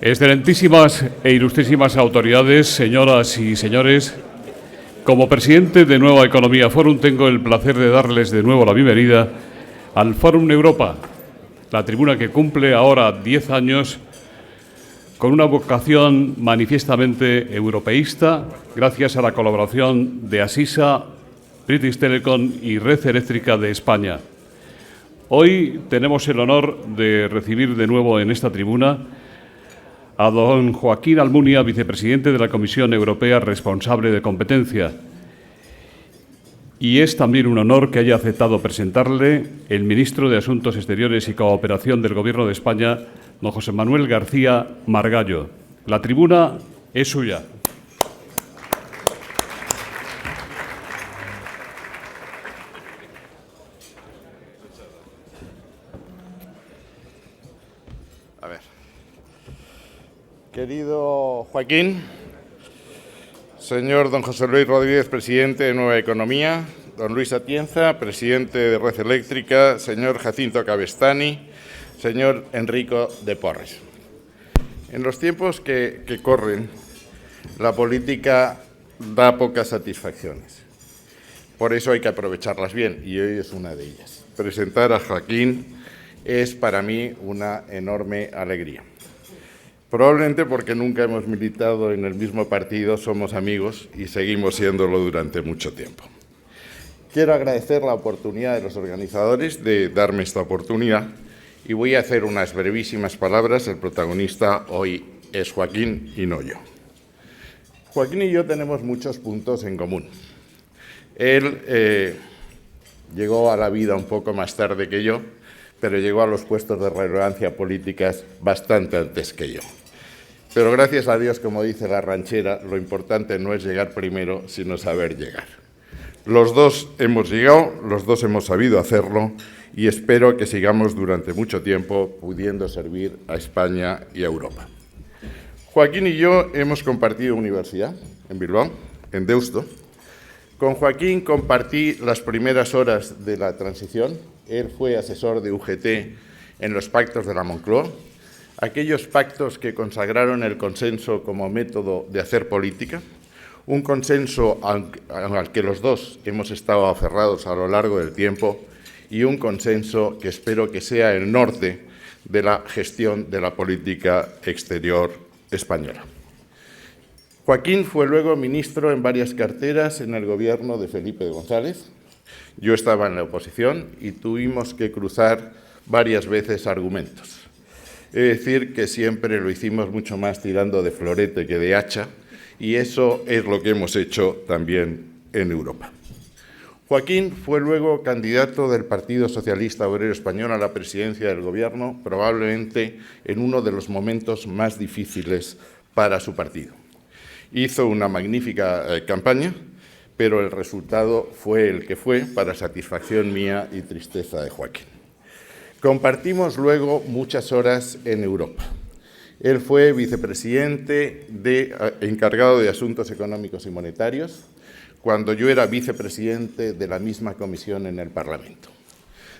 Excelentísimas e ilustrísimas autoridades, señoras y señores, como presidente de Nueva Economía Forum tengo el placer de darles de nuevo la bienvenida al Forum Europa, la tribuna que cumple ahora 10 años con una vocación manifiestamente europeísta gracias a la colaboración de Asisa, British Telecom y Red Eléctrica de España. Hoy tenemos el honor de recibir de nuevo en esta tribuna a don Joaquín Almunia, vicepresidente de la Comisión Europea responsable de competencia. Y es también un honor que haya aceptado presentarle el ministro de Asuntos Exteriores y Cooperación del Gobierno de España, don José Manuel García Margallo. La tribuna es suya. Querido Joaquín, señor don José Luis Rodríguez, presidente de Nueva Economía, don Luis Atienza, presidente de Red Eléctrica, señor Jacinto Cabestany, señor Enrico de Porres. En los tiempos que corren, la política da pocas satisfacciones. Por eso hay que aprovecharlas bien, y hoy es una de ellas. Presentar a Joaquín es para mí una enorme alegría. Probablemente porque nunca hemos militado en el mismo partido, somos amigos y seguimos siéndolo durante mucho tiempo. Quiero agradecer la oportunidad de los organizadores de darme esta oportunidad y voy a hacer unas brevísimas palabras. El protagonista hoy es Joaquín y no yo. Joaquín y yo tenemos muchos puntos en común. Él llegó a la vida un poco más tarde que yo, pero llegó a los puestos de relevancia políticas bastante antes que yo. Pero gracias a Dios, como dice la ranchera, lo importante no es llegar primero, sino saber llegar. Los dos hemos llegado, los dos hemos sabido hacerlo y espero que sigamos durante mucho tiempo pudiendo servir a España y a Europa. Joaquín y yo hemos compartido universidad en Bilbao, en Deusto. Con Joaquín compartí las primeras horas de la transición. Él fue asesor de UGT en los pactos de la Moncloa, aquellos pactos que consagraron el consenso como método de hacer política, un consenso al que los dos hemos estado aferrados a lo largo del tiempo y un consenso que espero que sea el norte de la gestión de la política exterior española. Joaquín fue luego ministro en varias carteras en el gobierno de Felipe González. Yo estaba en la oposición y tuvimos que cruzar varias veces argumentos. Es decir, que siempre lo hicimos mucho más tirando de florete que de hacha, y eso es lo que hemos hecho también en Europa. Joaquín fue luego candidato del Partido Socialista Obrero Español a la presidencia del Gobierno, probablemente en uno de los momentos más difíciles para su partido. Hizo una magnífica campaña, pero el resultado fue el que fue, para satisfacción mía y tristeza de Joaquín. Compartimos luego muchas horas en Europa. Él fue vicepresidente encargado de Asuntos Económicos y Monetarios, cuando yo era vicepresidente de la misma comisión en el Parlamento.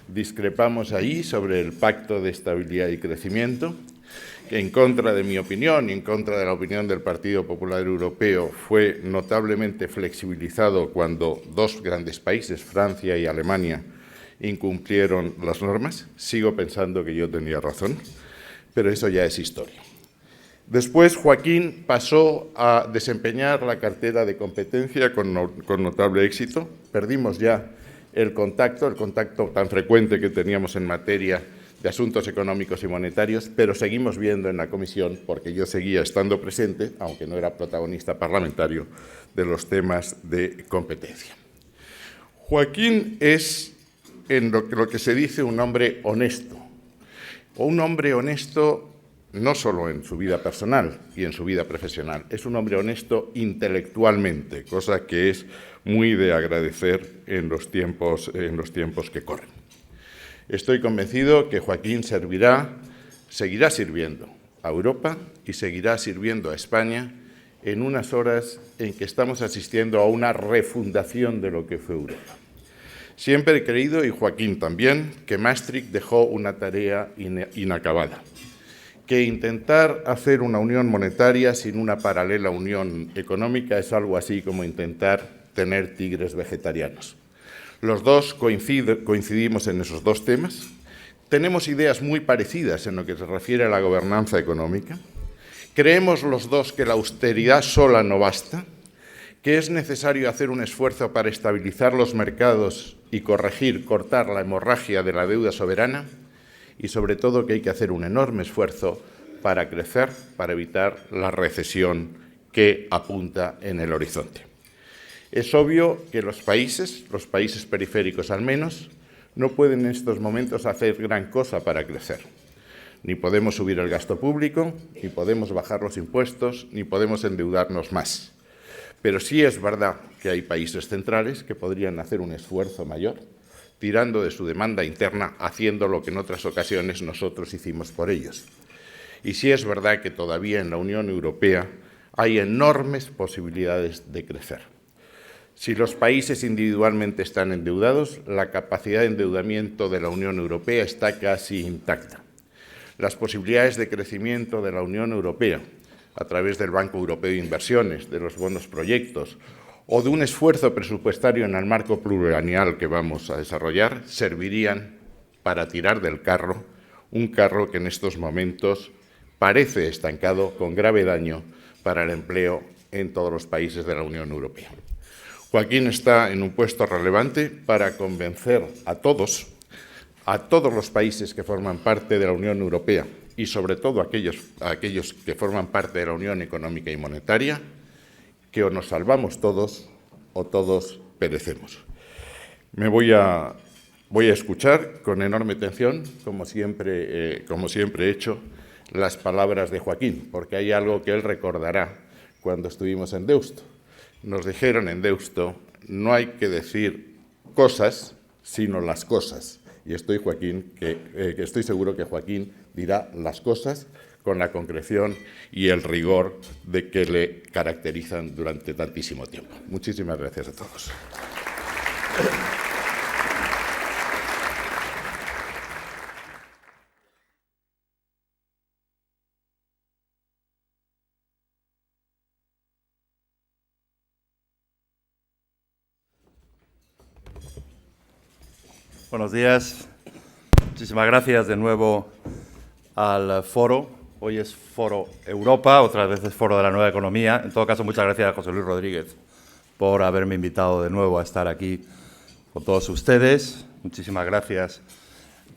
Discrepamos ahí sobre el Pacto de Estabilidad y Crecimiento, que en contra de mi opinión y en contra de la opinión del Partido Popular Europeo fue notablemente flexibilizado cuando dos grandes países, Francia y Alemania, incumplieron las normas. Sigo pensando que yo tenía razón, pero eso ya es historia. Después, Joaquín pasó a desempeñar la cartera de competencia con notable éxito. Perdimos ya el contacto tan frecuente que teníamos en materia de asuntos económicos y monetarios, pero seguimos viendo en la comisión, porque yo seguía estando presente, aunque no era protagonista parlamentario, de los temas de competencia. Joaquín es, en lo que se dice, un hombre honesto, o un hombre honesto no solo en su vida personal y en su vida profesional, es un hombre honesto intelectualmente, cosa que es muy de agradecer en los tiempos que corren. Estoy convencido que Joaquín seguirá sirviendo a Europa y seguirá sirviendo a España en unas horas en que estamos asistiendo a una refundación de lo que fue Europa. Siempre he creído, y Joaquín también, que Maastricht dejó una tarea inacabada, que intentar hacer una unión monetaria sin una paralela unión económica es algo así como intentar tener tigres vegetarianos. Los dos coincidimos en esos dos temas. Tenemos ideas muy parecidas en lo que se refiere a la gobernanza económica. Creemos los dos que la austeridad sola no basta, que es necesario hacer un esfuerzo para estabilizar los mercados y cortar la hemorragia de la deuda soberana, y sobre todo que hay que hacer un enorme esfuerzo para crecer, para evitar la recesión que apunta en el horizonte. Es obvio que los países periféricos al menos, no pueden en estos momentos hacer gran cosa para crecer. Ni podemos subir el gasto público, ni podemos bajar los impuestos, ni podemos endeudarnos más. Pero sí es verdad que hay países centrales que podrían hacer un esfuerzo mayor, tirando de su demanda interna, haciendo lo que en otras ocasiones nosotros hicimos por ellos. Y sí es verdad que todavía en la Unión Europea hay enormes posibilidades de crecer. Si los países individualmente están endeudados, la capacidad de endeudamiento de la Unión Europea está casi intacta. Las posibilidades de crecimiento de la Unión Europea, a través del Banco Europeo de Inversiones, de los bonos proyectos o de un esfuerzo presupuestario en el marco plurianual que vamos a desarrollar, servirían para tirar del carro, un carro que en estos momentos parece estancado, con grave daño para el empleo en todos los países de la Unión Europea. Joaquín está en un puesto relevante para convencer a todos los países que forman parte de la Unión Europea y sobre todo a aquellos que forman parte de la Unión Económica y Monetaria, que o nos salvamos todos o todos perecemos. Me voy a escuchar con enorme atención, como siempre he hecho, las palabras de Joaquín, porque hay algo que él recordará cuando estuvimos en Deusto. Nos dijeron en Deusto, no hay que decir cosas, sino las cosas. Y estoy seguro que Joaquín dirá las cosas con la concreción y el rigor de que le caracterizan durante tantísimo tiempo. Muchísimas gracias a todos. Buenos días. Muchísimas gracias de nuevo al foro. Hoy es Foro Europa, otras veces Foro de la Nueva Economía. En todo caso, muchas gracias a José Luis Rodríguez por haberme invitado de nuevo a estar aquí con todos ustedes. Muchísimas gracias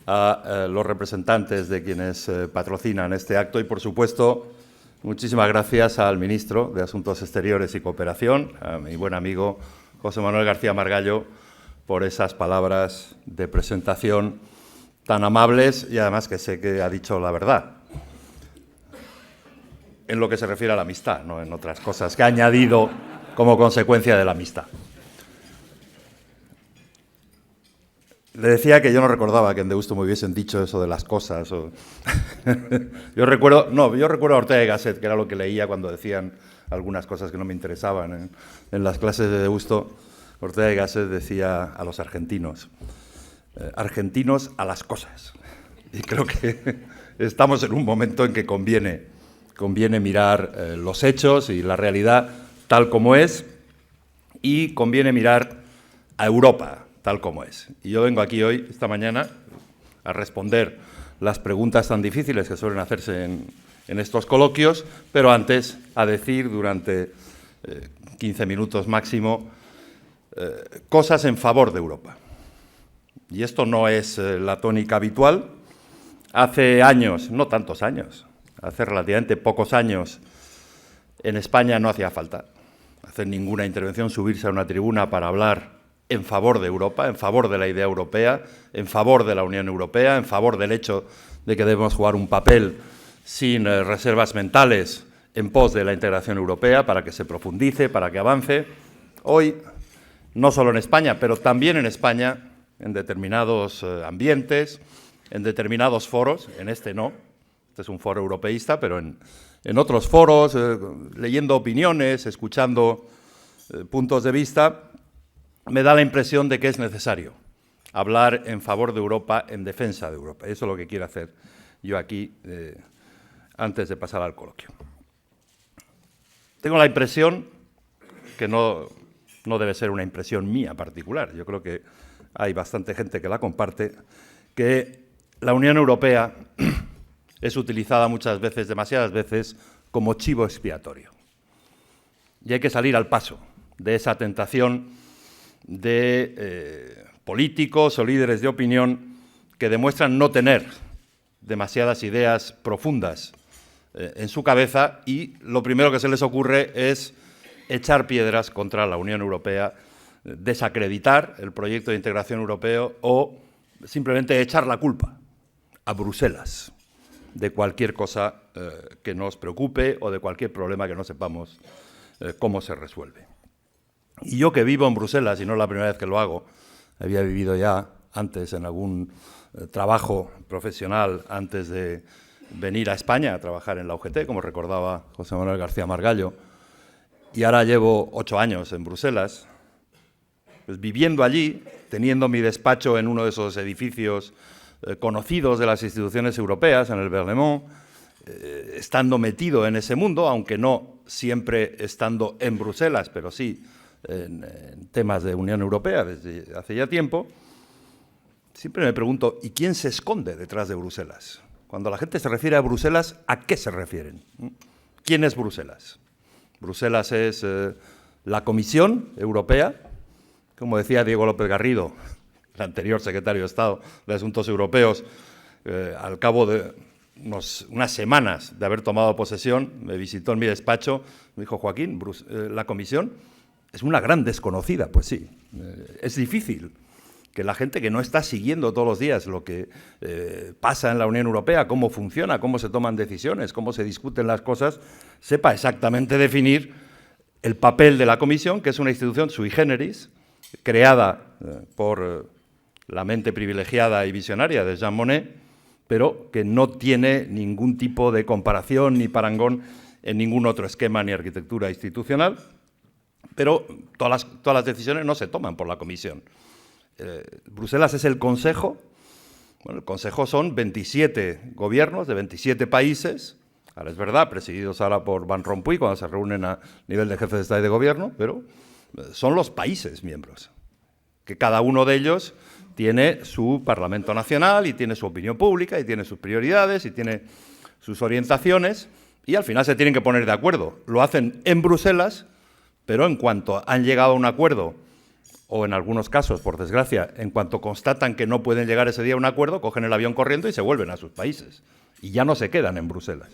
a los representantes de quienes patrocinan este acto y, por supuesto, muchísimas gracias al ministro de Asuntos Exteriores y Cooperación, a mi buen amigo José Manuel García Margallo, por esas palabras de presentación tan amables y además que sé que ha dicho la verdad en lo que se refiere a la amistad, no en otras cosas que ha añadido como consecuencia de la amistad. Le decía que yo no recordaba que en Deusto me hubiesen dicho eso de las cosas. Yo recuerdo a Ortega y Gasset, que era lo que leía cuando decían algunas cosas que no me interesaban en las clases de Deusto. Ortega y Gasset decía a los argentinos, argentinos a las cosas. Y creo que estamos en un momento en que conviene mirar los hechos y la realidad tal como es, y conviene mirar a Europa tal como es. Y yo vengo aquí hoy, esta mañana, a responder las preguntas tan difíciles que suelen hacerse en estos coloquios, pero antes a decir durante 15 minutos máximo cosas en favor de Europa. Y esto no es la tónica habitual. Hace años, no tantos años, hace relativamente pocos años, en España no hacía falta hacer ninguna intervención, subirse a una tribuna para hablar en favor de Europa, en favor de la idea europea, en favor de la Unión Europea, en favor del hecho de que debemos jugar un papel sin reservas mentales en pos de la integración europea para que se profundice, para que avance. Hoy no solo en España, pero también en España, en determinados ambientes, en determinados foros, en este no, este es un foro europeísta, pero en otros foros, leyendo opiniones, escuchando puntos de vista, me da la impresión de que es necesario hablar en favor de Europa, en defensa de Europa. Eso es lo que quiero hacer yo aquí, antes de pasar al coloquio. Tengo la impresión, que no debe ser una impresión mía particular, yo creo que hay bastante gente que la comparte, que la Unión Europea es utilizada muchas veces, demasiadas veces, como chivo expiatorio. Y hay que salir al paso de esa tentación de políticos o líderes de opinión que demuestran no tener demasiadas ideas profundas en su cabeza y lo primero que se les ocurre es echar piedras contra la Unión Europea, desacreditar el proyecto de integración europeo o simplemente echar la culpa a Bruselas de cualquier cosa que nos preocupe o de cualquier problema que no sepamos cómo se resuelve. Y yo que vivo en Bruselas, y no es la primera vez que lo hago, había vivido ya antes en algún trabajo profesional antes de venir a España a trabajar en la UGT, como recordaba José Manuel García Margallo, y ahora llevo 8 años en Bruselas, pues viviendo allí, teniendo mi despacho en uno de esos edificios conocidos de las instituciones europeas, en el Berlaymont, estando metido en ese mundo, aunque no siempre estando en Bruselas, pero sí en temas de Unión Europea desde hace ya tiempo, siempre me pregunto, ¿y quién se esconde detrás de Bruselas? Cuando la gente se refiere a Bruselas, ¿a qué se refieren? ¿Quién es Bruselas? Bruselas es la Comisión Europea, como decía Diego López Garrido, el anterior secretario de Estado de Asuntos Europeos, al cabo de unas semanas de haber tomado posesión, me visitó en mi despacho, me dijo, Joaquín, la Comisión es una gran desconocida. Pues sí, es difícil que la gente que no está siguiendo todos los días lo que pasa en la Unión Europea, cómo funciona, cómo se toman decisiones, cómo se discuten las cosas, sepa exactamente definir el papel de la Comisión, que es una institución sui generis, creada por la mente privilegiada y visionaria de Jean Monnet, pero que no tiene ningún tipo de comparación ni parangón en ningún otro esquema ni arquitectura institucional, pero todas las decisiones no se toman por la Comisión. Bruselas es el Consejo. Bueno, el Consejo son 27 gobiernos de 27 países, ahora es verdad, presididos ahora por Van Rompuy cuando se reúnen a nivel de jefes de Estado y de Gobierno, pero son los países miembros, que cada uno de ellos tiene su Parlamento Nacional y tiene su opinión pública y tiene sus prioridades y tiene sus orientaciones y al final se tienen que poner de acuerdo. Lo hacen en Bruselas, pero en cuanto han llegado a un acuerdo, o en algunos casos, por desgracia, en cuanto constatan que no pueden llegar ese día a un acuerdo, cogen el avión corriendo y se vuelven a sus países. Y ya no se quedan en Bruselas.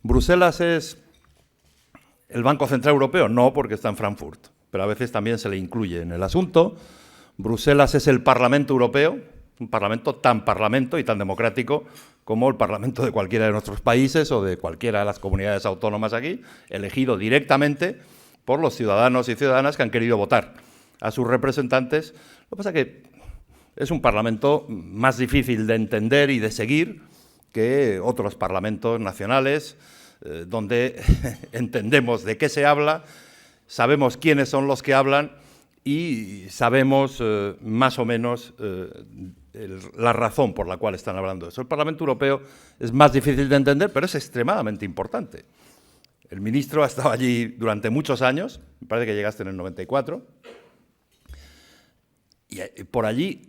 ¿Bruselas es el Banco Central Europeo? No, porque está en Frankfurt, pero a veces también se le incluye en el asunto. Bruselas es el Parlamento Europeo, un parlamento tan parlamento y tan democrático como el Parlamento de cualquiera de nuestros países o de cualquiera de las comunidades autónomas aquí, elegido directamente por los ciudadanos y ciudadanas que han querido votar a sus representantes. Lo que pasa es que es un parlamento más difícil de entender y de seguir que otros parlamentos nacionales, donde entendemos de qué se habla, sabemos quiénes son los que hablan y sabemos más o menos la razón por la cual están hablando de eso. El Parlamento Europeo es más difícil de entender, pero es extremadamente importante. El ministro ha estado allí durante muchos años, me parece que llegaste en el 94, y por allí,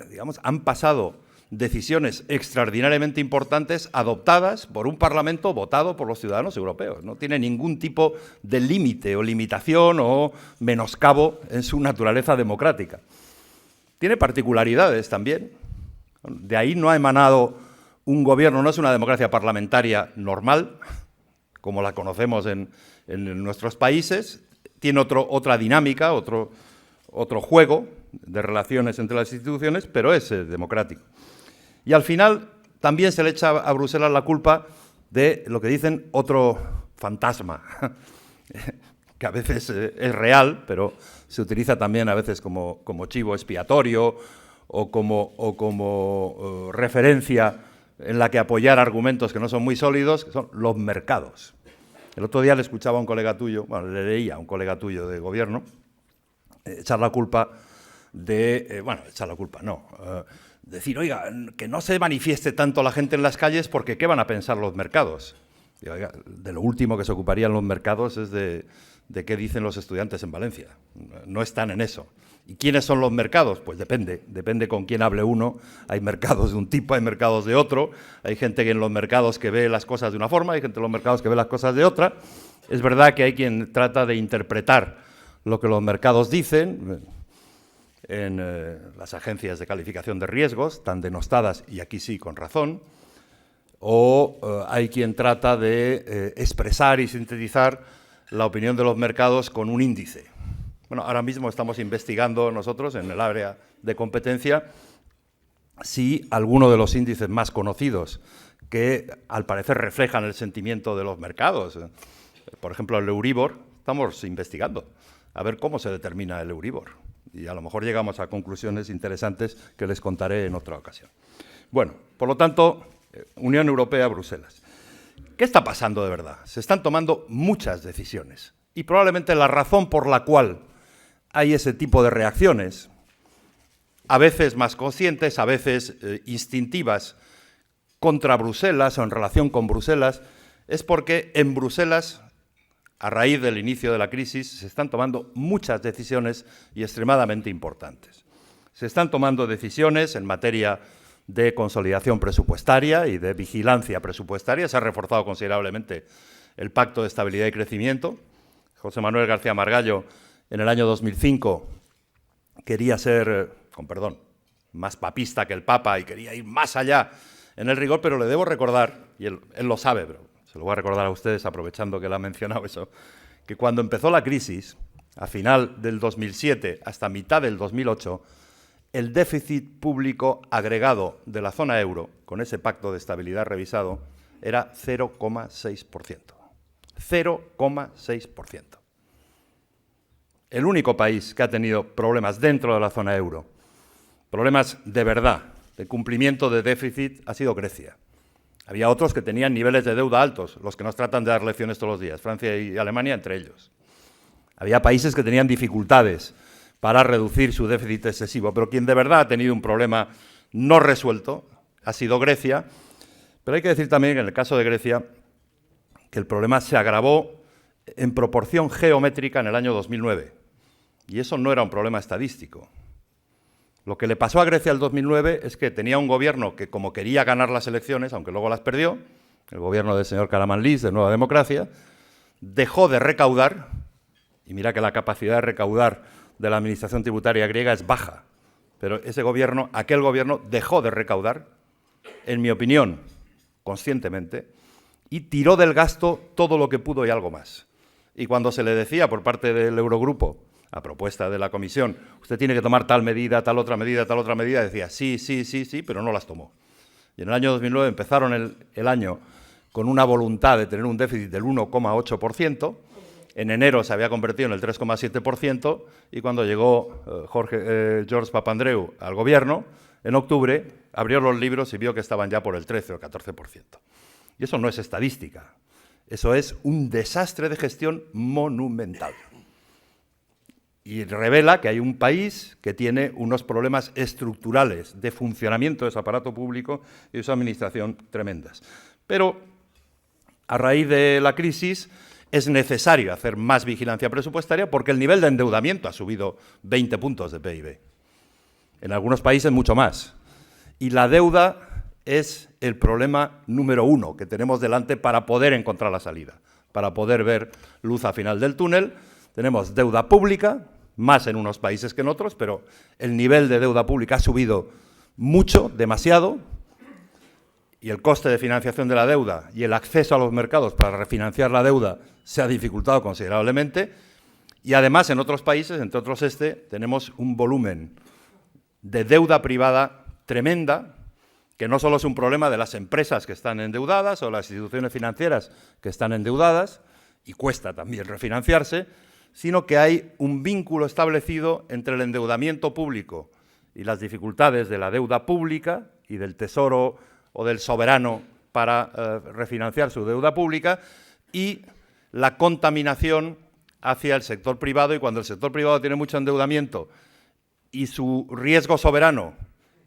digamos, han pasado decisiones extraordinariamente importantes adoptadas por un Parlamento votado por los ciudadanos europeos. No tiene ningún tipo de límite o limitación o menoscabo en su naturaleza democrática. Tiene particularidades también. De ahí no ha emanado un gobierno, no es una democracia parlamentaria normal, como la conocemos en nuestros países. Tiene otra dinámica, otro juego de relaciones entre las instituciones, pero es democrático. Y al final también se le echa a Bruselas la culpa de lo que dicen otro fantasma, que a veces es real, pero se utiliza también a veces como chivo expiatorio o como referencia en la que apoyar argumentos que no son muy sólidos, que son los mercados. El otro día le escuchaba a un colega tuyo, bueno, le leía a un colega tuyo de gobierno echar la culpa de, decir, oiga, que no se manifieste tanto la gente en las calles porque ¿qué van a pensar los mercados? Y, oiga, de lo último que se ocuparían los mercados es de qué dicen los estudiantes en Valencia. No están en eso. ¿Y quiénes son los mercados? Pues depende con quién hable uno. Hay mercados de un tipo, hay mercados de otro. Hay gente que en los mercados que ve las cosas de una forma, hay gente en los mercados que ve las cosas de otra. Es verdad que hay quien trata de interpretar lo que los mercados dicen en las agencias de calificación de riesgos, tan denostadas, y aquí sí, con razón, o hay quien trata de expresar y sintetizar la opinión de los mercados con un índice. Bueno, ahora mismo estamos investigando nosotros en el área de competencia si alguno de los índices más conocidos que al parecer reflejan el sentimiento de los mercados, por ejemplo el Euribor, estamos investigando a ver cómo se determina el Euribor y a lo mejor llegamos a conclusiones interesantes que les contaré en otra ocasión. Bueno, por lo tanto, Unión Europea, Bruselas. ¿Qué está pasando de verdad? Se están tomando muchas decisiones y probablemente la razón por la cual hay ese tipo de reacciones, a veces más conscientes, a veces instintivas, contra Bruselas o en relación con Bruselas, es porque en Bruselas, a raíz del inicio de la crisis, se están tomando muchas decisiones y extremadamente importantes. Se están tomando decisiones en materia de consolidación presupuestaria y de vigilancia presupuestaria. Se ha reforzado considerablemente el Pacto de Estabilidad y Crecimiento. José Manuel García Margallo, en el año 2005, quería ser, con perdón, más papista que el Papa y quería ir más allá en el rigor, pero le debo recordar, y él lo sabe, pero se lo voy a recordar a ustedes aprovechando que él ha mencionado eso, que cuando empezó la crisis, a final del 2007 hasta mitad del 2008, el déficit público agregado de la zona euro, con ese pacto de estabilidad revisado, era 0,6%. 0,6%. El único país que ha tenido problemas dentro de la zona euro, problemas de verdad, de cumplimiento de déficit, ha sido Grecia. Había otros que tenían niveles de deuda altos, los que nos tratan de dar lecciones todos los días, Francia y Alemania entre ellos. Había países que tenían dificultades para reducir su déficit excesivo, pero quien de verdad ha tenido un problema no resuelto ha sido Grecia. Pero hay que decir también, en el caso de Grecia, que el problema se agravó en proporción geométrica en el año 2009. Y eso no era un problema estadístico. Lo que le pasó a Grecia el 2009 es que tenía un gobierno que, como quería ganar las elecciones, aunque luego las perdió, el gobierno del señor Karamanlis, de Nueva Democracia, dejó de recaudar, y mira que la capacidad de recaudar de la administración tributaria griega es baja, pero aquel gobierno dejó de recaudar, en mi opinión, conscientemente, y tiró del gasto todo lo que pudo y algo más. Y cuando se le decía por parte del Eurogrupo, a propuesta de la Comisión, usted tiene que tomar tal medida, tal otra medida, decía sí, pero no las tomó. Y en el año 2009 empezaron el año con una voluntad de tener un déficit del 1,8%, en enero se había convertido en el 3,7%, y cuando llegó George Papandreou al gobierno, en octubre, abrió los libros y vio que estaban ya por el 13 o 14%. Y eso no es estadística, eso es un desastre de gestión monumental. Y revela que hay un país que tiene unos problemas estructurales de funcionamiento de su aparato público y de su administración tremendas. Pero, a raíz de la crisis, es necesario hacer más vigilancia presupuestaria porque el nivel de endeudamiento ha subido 20 puntos de PIB. En algunos países mucho más. Y la deuda es el problema número uno que tenemos delante para poder encontrar la salida, para poder ver luz al final del túnel. Tenemos deuda pública, más en unos países que en otros, pero el nivel de deuda pública ha subido mucho, demasiado, y el coste de financiación de la deuda y el acceso a los mercados para refinanciar la deuda se ha dificultado considerablemente, y además en otros países, entre otros tenemos un volumen de deuda privada tremenda, que no solo es un problema de las empresas que están endeudadas o las instituciones financieras que están endeudadas, y cuesta también refinanciarse, sino que hay un vínculo establecido entre el endeudamiento público y las dificultades de la deuda pública y del Tesoro o del soberano para refinanciar su deuda pública y la contaminación hacia el sector privado, y cuando el sector privado tiene mucho endeudamiento y su riesgo soberano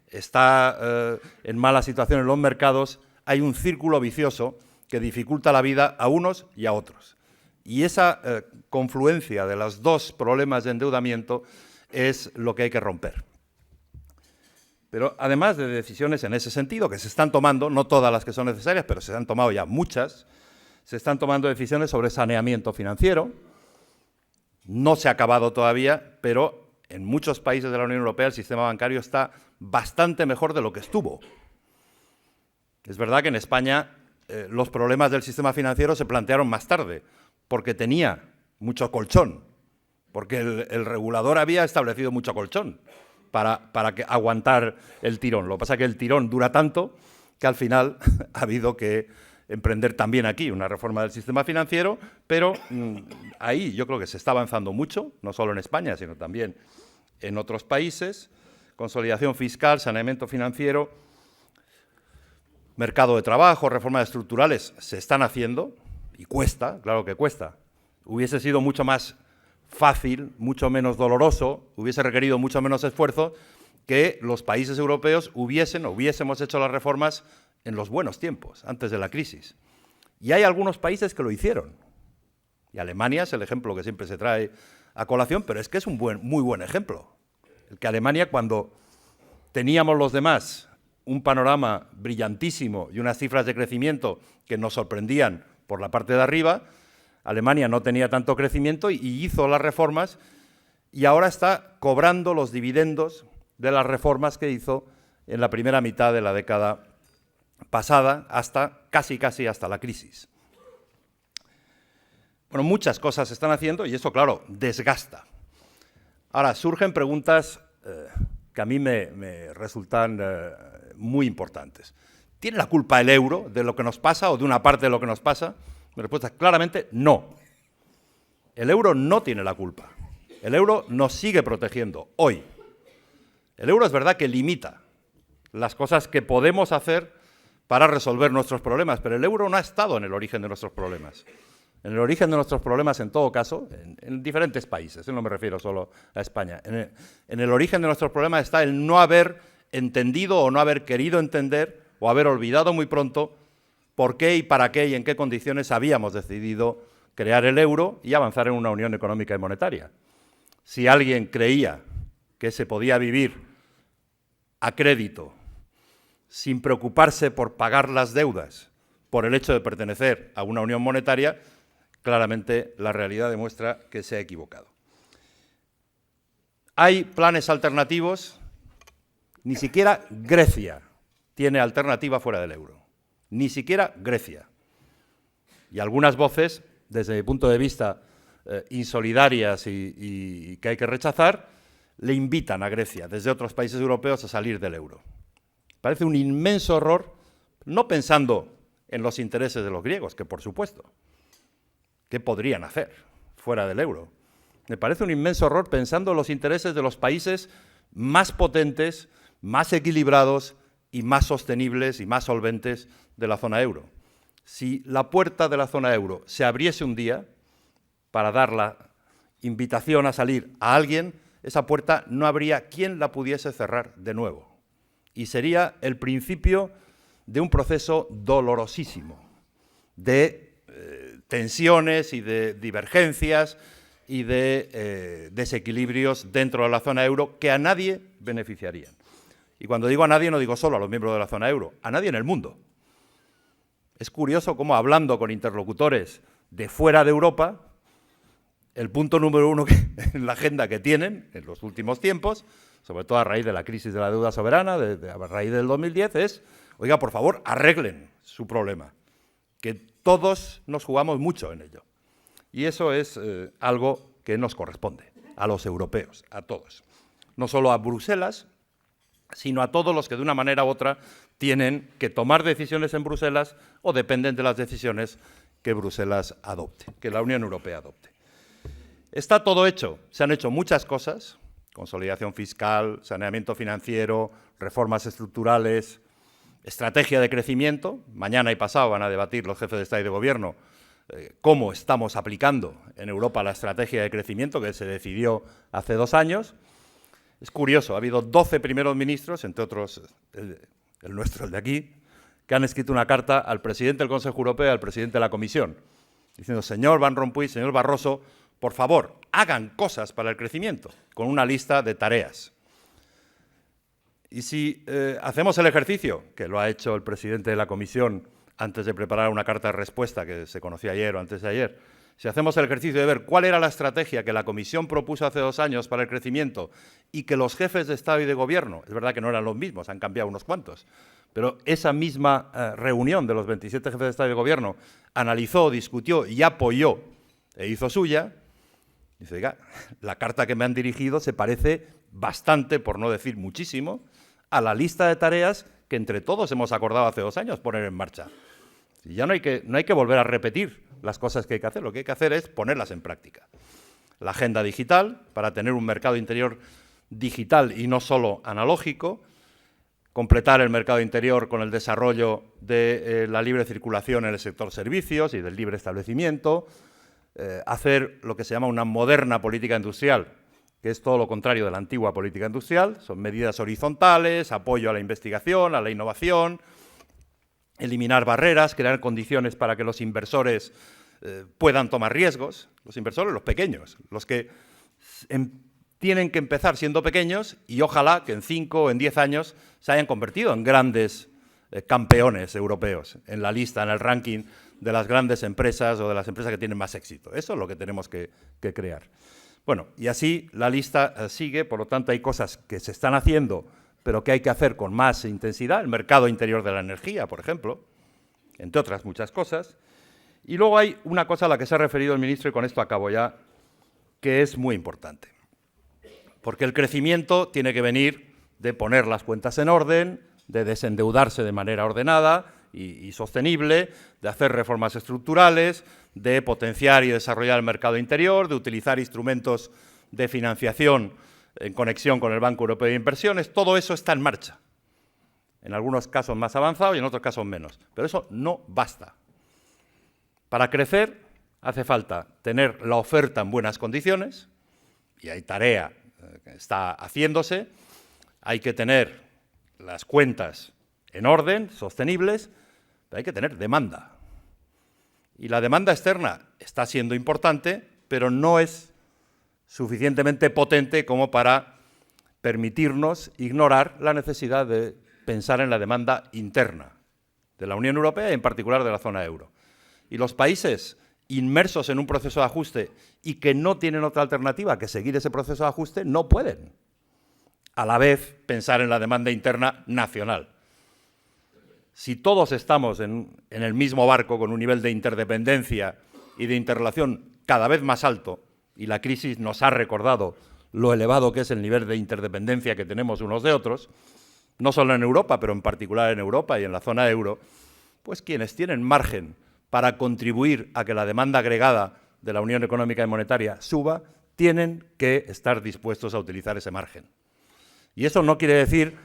está en mala situación en los mercados, hay un círculo vicioso que dificulta la vida a unos y a otros. Y esa confluencia de los dos problemas de endeudamiento es lo que hay que romper. Pero además de decisiones en ese sentido, que se están tomando, no todas las que son necesarias, pero se han tomado ya muchas, se están tomando decisiones sobre saneamiento financiero. No se ha acabado todavía, pero en muchos países de la Unión Europea el sistema bancario está bastante mejor de lo que estuvo. Es verdad que en España los problemas del sistema financiero se plantearon más tarde, porque tenía mucho colchón, porque el regulador había establecido mucho colchón para aguantar el tirón. Lo que pasa es que el tirón dura tanto que al final ha habido que emprender también aquí una reforma del sistema financiero, pero ahí yo creo que se está avanzando mucho, no solo en España, sino también en otros países. Consolidación fiscal, saneamiento financiero, mercado de trabajo, reformas estructurales se están haciendo y cuesta, claro que cuesta. Hubiese sido mucho más fácil, mucho menos doloroso, hubiese requerido mucho menos esfuerzo que los países europeos hubiésemos hecho las reformas en los buenos tiempos, antes de la crisis. Y hay algunos países que lo hicieron. Y Alemania es el ejemplo que siempre se trae a colación, pero es que es un muy buen ejemplo. El que Alemania, cuando teníamos los demás un panorama brillantísimo y unas cifras de crecimiento que nos sorprendían por la parte de arriba, Alemania no tenía tanto crecimiento y hizo las reformas y ahora está cobrando los dividendos de las reformas que hizo en la primera mitad de la década pasada, hasta casi hasta la crisis. Bueno, muchas cosas se están haciendo y eso, claro, desgasta. Ahora, surgen preguntas que a mí me resultan muy importantes. ¿Tiene la culpa el euro de lo que nos pasa o de una parte de lo que nos pasa? Mi respuesta es claramente no. El euro no tiene la culpa. El euro nos sigue protegiendo hoy. El euro es verdad que limita las cosas que podemos hacer para resolver nuestros problemas, pero el euro no ha estado en el origen de nuestros problemas. En el origen de nuestros problemas, en todo caso, en diferentes países, no me refiero solo a España, en el origen de nuestros problemas está el no haber entendido o no haber querido entender o haber olvidado muy pronto por qué y para qué y en qué condiciones habíamos decidido crear el euro y avanzar en una unión económica y monetaria. Si alguien creía que se podía vivir a crédito, sin preocuparse por pagar las deudas, por el hecho de pertenecer a una unión monetaria, claramente la realidad demuestra que se ha equivocado. Hay planes alternativos, ni siquiera Grecia tiene alternativa fuera del euro, ni siquiera Grecia. Y algunas voces, desde mi punto de vista, insolidarias y que hay que rechazar, le invitan a Grecia, desde otros países europeos, a salir del euro. Parece un inmenso error, no pensando en los intereses de los griegos, que por supuesto, ¿qué podrían hacer fuera del euro? Me parece un inmenso error pensando en los intereses de los países más potentes, más equilibrados y más sostenibles y más solventes de la zona euro. Si la puerta de la zona euro se abriese un día para dar la invitación a salir a alguien, esa puerta no habría quien la pudiese cerrar de nuevo. Y sería el principio de un proceso dolorosísimo de tensiones y de divergencias y de desequilibrios dentro de la zona euro que a nadie beneficiarían. Y cuando digo a nadie no digo solo a los miembros de la zona euro, a nadie en el mundo. Es curioso cómo, hablando con interlocutores de fuera de Europa, el punto número uno en la agenda que tienen en los últimos tiempos, sobre todo a raíz de la crisis de la deuda soberana, a raíz del 2010, es, oiga, por favor, arreglen su problema, que todos nos jugamos mucho en ello. Y eso es algo que nos corresponde a los europeos, a todos. No solo a Bruselas, sino a todos los que de una manera u otra tienen que tomar decisiones en Bruselas o dependen de las decisiones que Bruselas adopte, que la Unión Europea adopte. Está todo hecho. Se han hecho muchas cosas, consolidación fiscal, saneamiento financiero, reformas estructurales, estrategia de crecimiento. Mañana y pasado van a debatir los jefes de Estado y de Gobierno cómo estamos aplicando en Europa la estrategia de crecimiento que se decidió hace 2 años. Es curioso, ha habido 12 primeros ministros, entre otros el nuestro, el de aquí, que han escrito una carta al presidente del Consejo Europeo y al presidente de la Comisión, diciendo: señor Van Rompuy, señor Barroso, por favor, hagan cosas para el crecimiento, con una lista de tareas. Y si hacemos el ejercicio, que lo ha hecho el presidente de la Comisión antes de preparar una carta de respuesta que se conoció ayer o antes de ayer, si hacemos el ejercicio de ver cuál era la estrategia que la Comisión propuso hace 2 años para el crecimiento y que los jefes de Estado y de Gobierno, es verdad que no eran los mismos, han cambiado unos cuantos, pero esa misma reunión de los 27 jefes de Estado y de Gobierno analizó, discutió y apoyó e hizo suya, dice: oiga, la carta que me han dirigido se parece bastante, por no decir muchísimo, a la lista de tareas que entre todos hemos acordado hace 2 años poner en marcha. Y ya no hay que volver a repetir las cosas que hay que hacer, lo que hay que hacer es ponerlas en práctica. La agenda digital, para tener un mercado interior digital y no solo analógico, completar el mercado interior con el desarrollo de la libre circulación en el sector servicios y del libre establecimiento, hacer lo que se llama una moderna política industrial, que es todo lo contrario de la antigua política industrial. Son medidas horizontales, apoyo a la investigación, a la innovación, eliminar barreras, crear condiciones para que los inversores puedan tomar riesgos. Los inversores, los pequeños, los que tienen que empezar siendo pequeños y ojalá que en 5 o en 10 años se hayan convertido en grandes campeones europeos en la lista, en el ranking de las grandes empresas o de las empresas que tienen más éxito. Eso es lo que tenemos que crear. Bueno, y así la lista sigue, por lo tanto hay cosas que se están haciendo, pero que hay que hacer con más intensidad. El mercado interior de la energía, por ejemplo, entre otras muchas cosas. Y luego hay una cosa a la que se ha referido el ministro, y con esto acabo ya, que es muy importante. Porque el crecimiento tiene que venir de poner las cuentas en orden, de desendeudarse de manera ordenada y sostenible, de hacer reformas estructurales, de potenciar y desarrollar el mercado interior, de utilizar instrumentos de financiación en conexión con el Banco Europeo de Inversiones. Todo eso está en marcha. En algunos casos más avanzado y en otros casos menos. Pero eso no basta. Para crecer hace falta tener la oferta en buenas condiciones, y hay tarea que está haciéndose. Hay que tener las cuentas en orden, sostenibles, pero hay que tener demanda. Y la demanda externa está siendo importante, pero no es suficientemente potente como para permitirnos ignorar la necesidad de pensar en la demanda interna de la Unión Europea y en particular de la zona euro. Y los países inmersos en un proceso de ajuste y que no tienen otra alternativa que seguir ese proceso de ajuste no pueden a la vez pensar en la demanda interna nacional. Si todos estamos en el mismo barco con un nivel de interdependencia y de interrelación cada vez más alto, y la crisis nos ha recordado lo elevado que es el nivel de interdependencia que tenemos unos de otros, no solo en Europa, pero en particular en Europa y en la zona euro, pues quienes tienen margen para contribuir a que la demanda agregada de la Unión Económica y Monetaria suba, tienen que estar dispuestos a utilizar ese margen. Y eso no quiere decir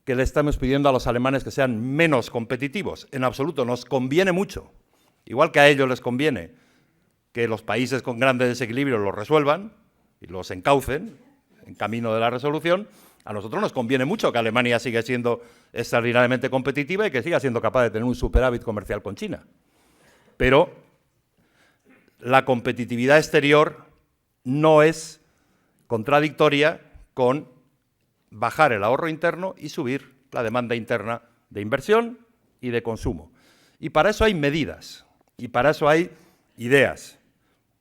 que le estamos pidiendo a los alemanes que sean menos competitivos. En absoluto, nos conviene mucho. Igual que a ellos les conviene que los países con grandes desequilibrios los resuelvan y los encaucen en camino de la resolución, a nosotros nos conviene mucho que Alemania siga siendo extraordinariamente competitiva y que siga siendo capaz de tener un superávit comercial con China. Pero la competitividad exterior no es contradictoria con bajar el ahorro interno y subir la demanda interna de inversión y de consumo. Y para eso hay medidas, y para eso hay ideas.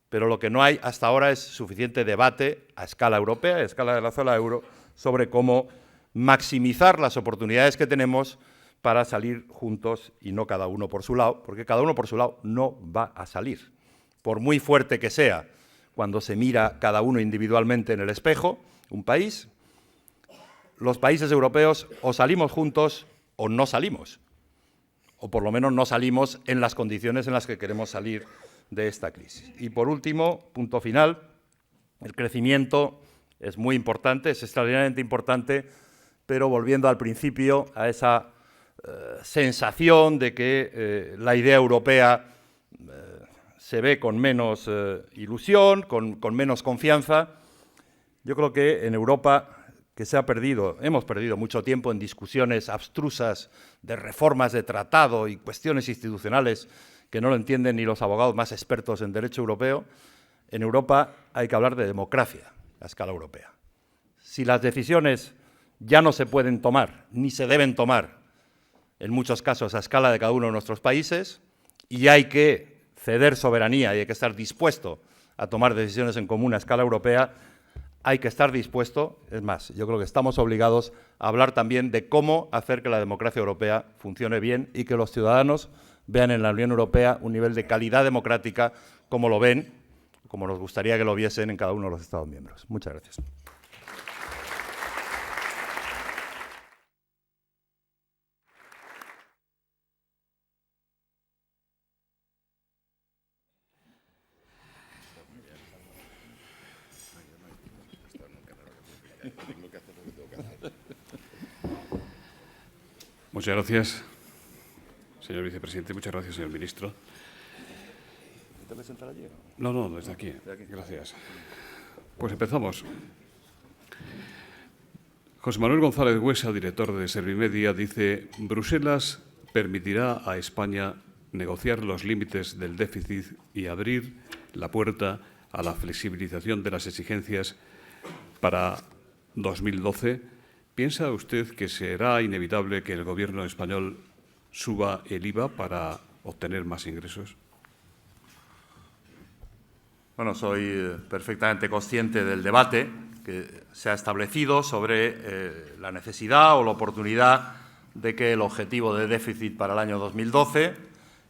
Pero lo que no hay hasta ahora es suficiente debate a escala europea, a escala de la zona euro, sobre cómo maximizar las oportunidades que tenemos para salir juntos y no cada uno por su lado, porque cada uno por su lado no va a salir. Por muy fuerte que sea, cuando se mira cada uno individualmente en el espejo, un país, los países europeos o salimos juntos o no salimos, o por lo menos no salimos en las condiciones en las que queremos salir de esta crisis. Y por último, punto final, El crecimiento es muy importante, es extraordinariamente importante, pero volviendo al principio, a esa sensación de que la idea europea se ve con menos ilusión, con menos confianza. Yo creo que en Europa que hemos perdido mucho tiempo en discusiones abstrusas de reformas de tratado y cuestiones institucionales que no lo entienden ni los abogados más expertos en derecho europeo. En Europa hay que hablar de democracia a escala europea. Si las decisiones ya no se pueden tomar, ni se deben tomar, en muchos casos a escala de cada uno de nuestros países, y hay que ceder soberanía y hay que estar dispuesto a tomar decisiones en común a escala europea, hay que estar dispuesto, es más, yo creo que estamos obligados a hablar también de cómo hacer que la democracia europea funcione bien y que los ciudadanos vean en la Unión Europea un nivel de calidad democrática como lo ven, como nos gustaría que lo viesen en cada uno de los Estados miembros. Muchas gracias. Muchas gracias, señor vicepresidente. Muchas gracias, señor ministro. ¿Te voy a sentar allí? No, desde aquí. Gracias. Pues empezamos. José Manuel González Huesa, director de Servimedia, dice: Bruselas permitirá a España negociar los límites del déficit y abrir la puerta a la flexibilización de las exigencias para 2012. ¿Piensa usted que será inevitable que el Gobierno español suba el IVA para obtener más ingresos? Bueno, soy perfectamente consciente del debate que se ha establecido sobre la necesidad o la oportunidad de que el objetivo de déficit para el año 2012,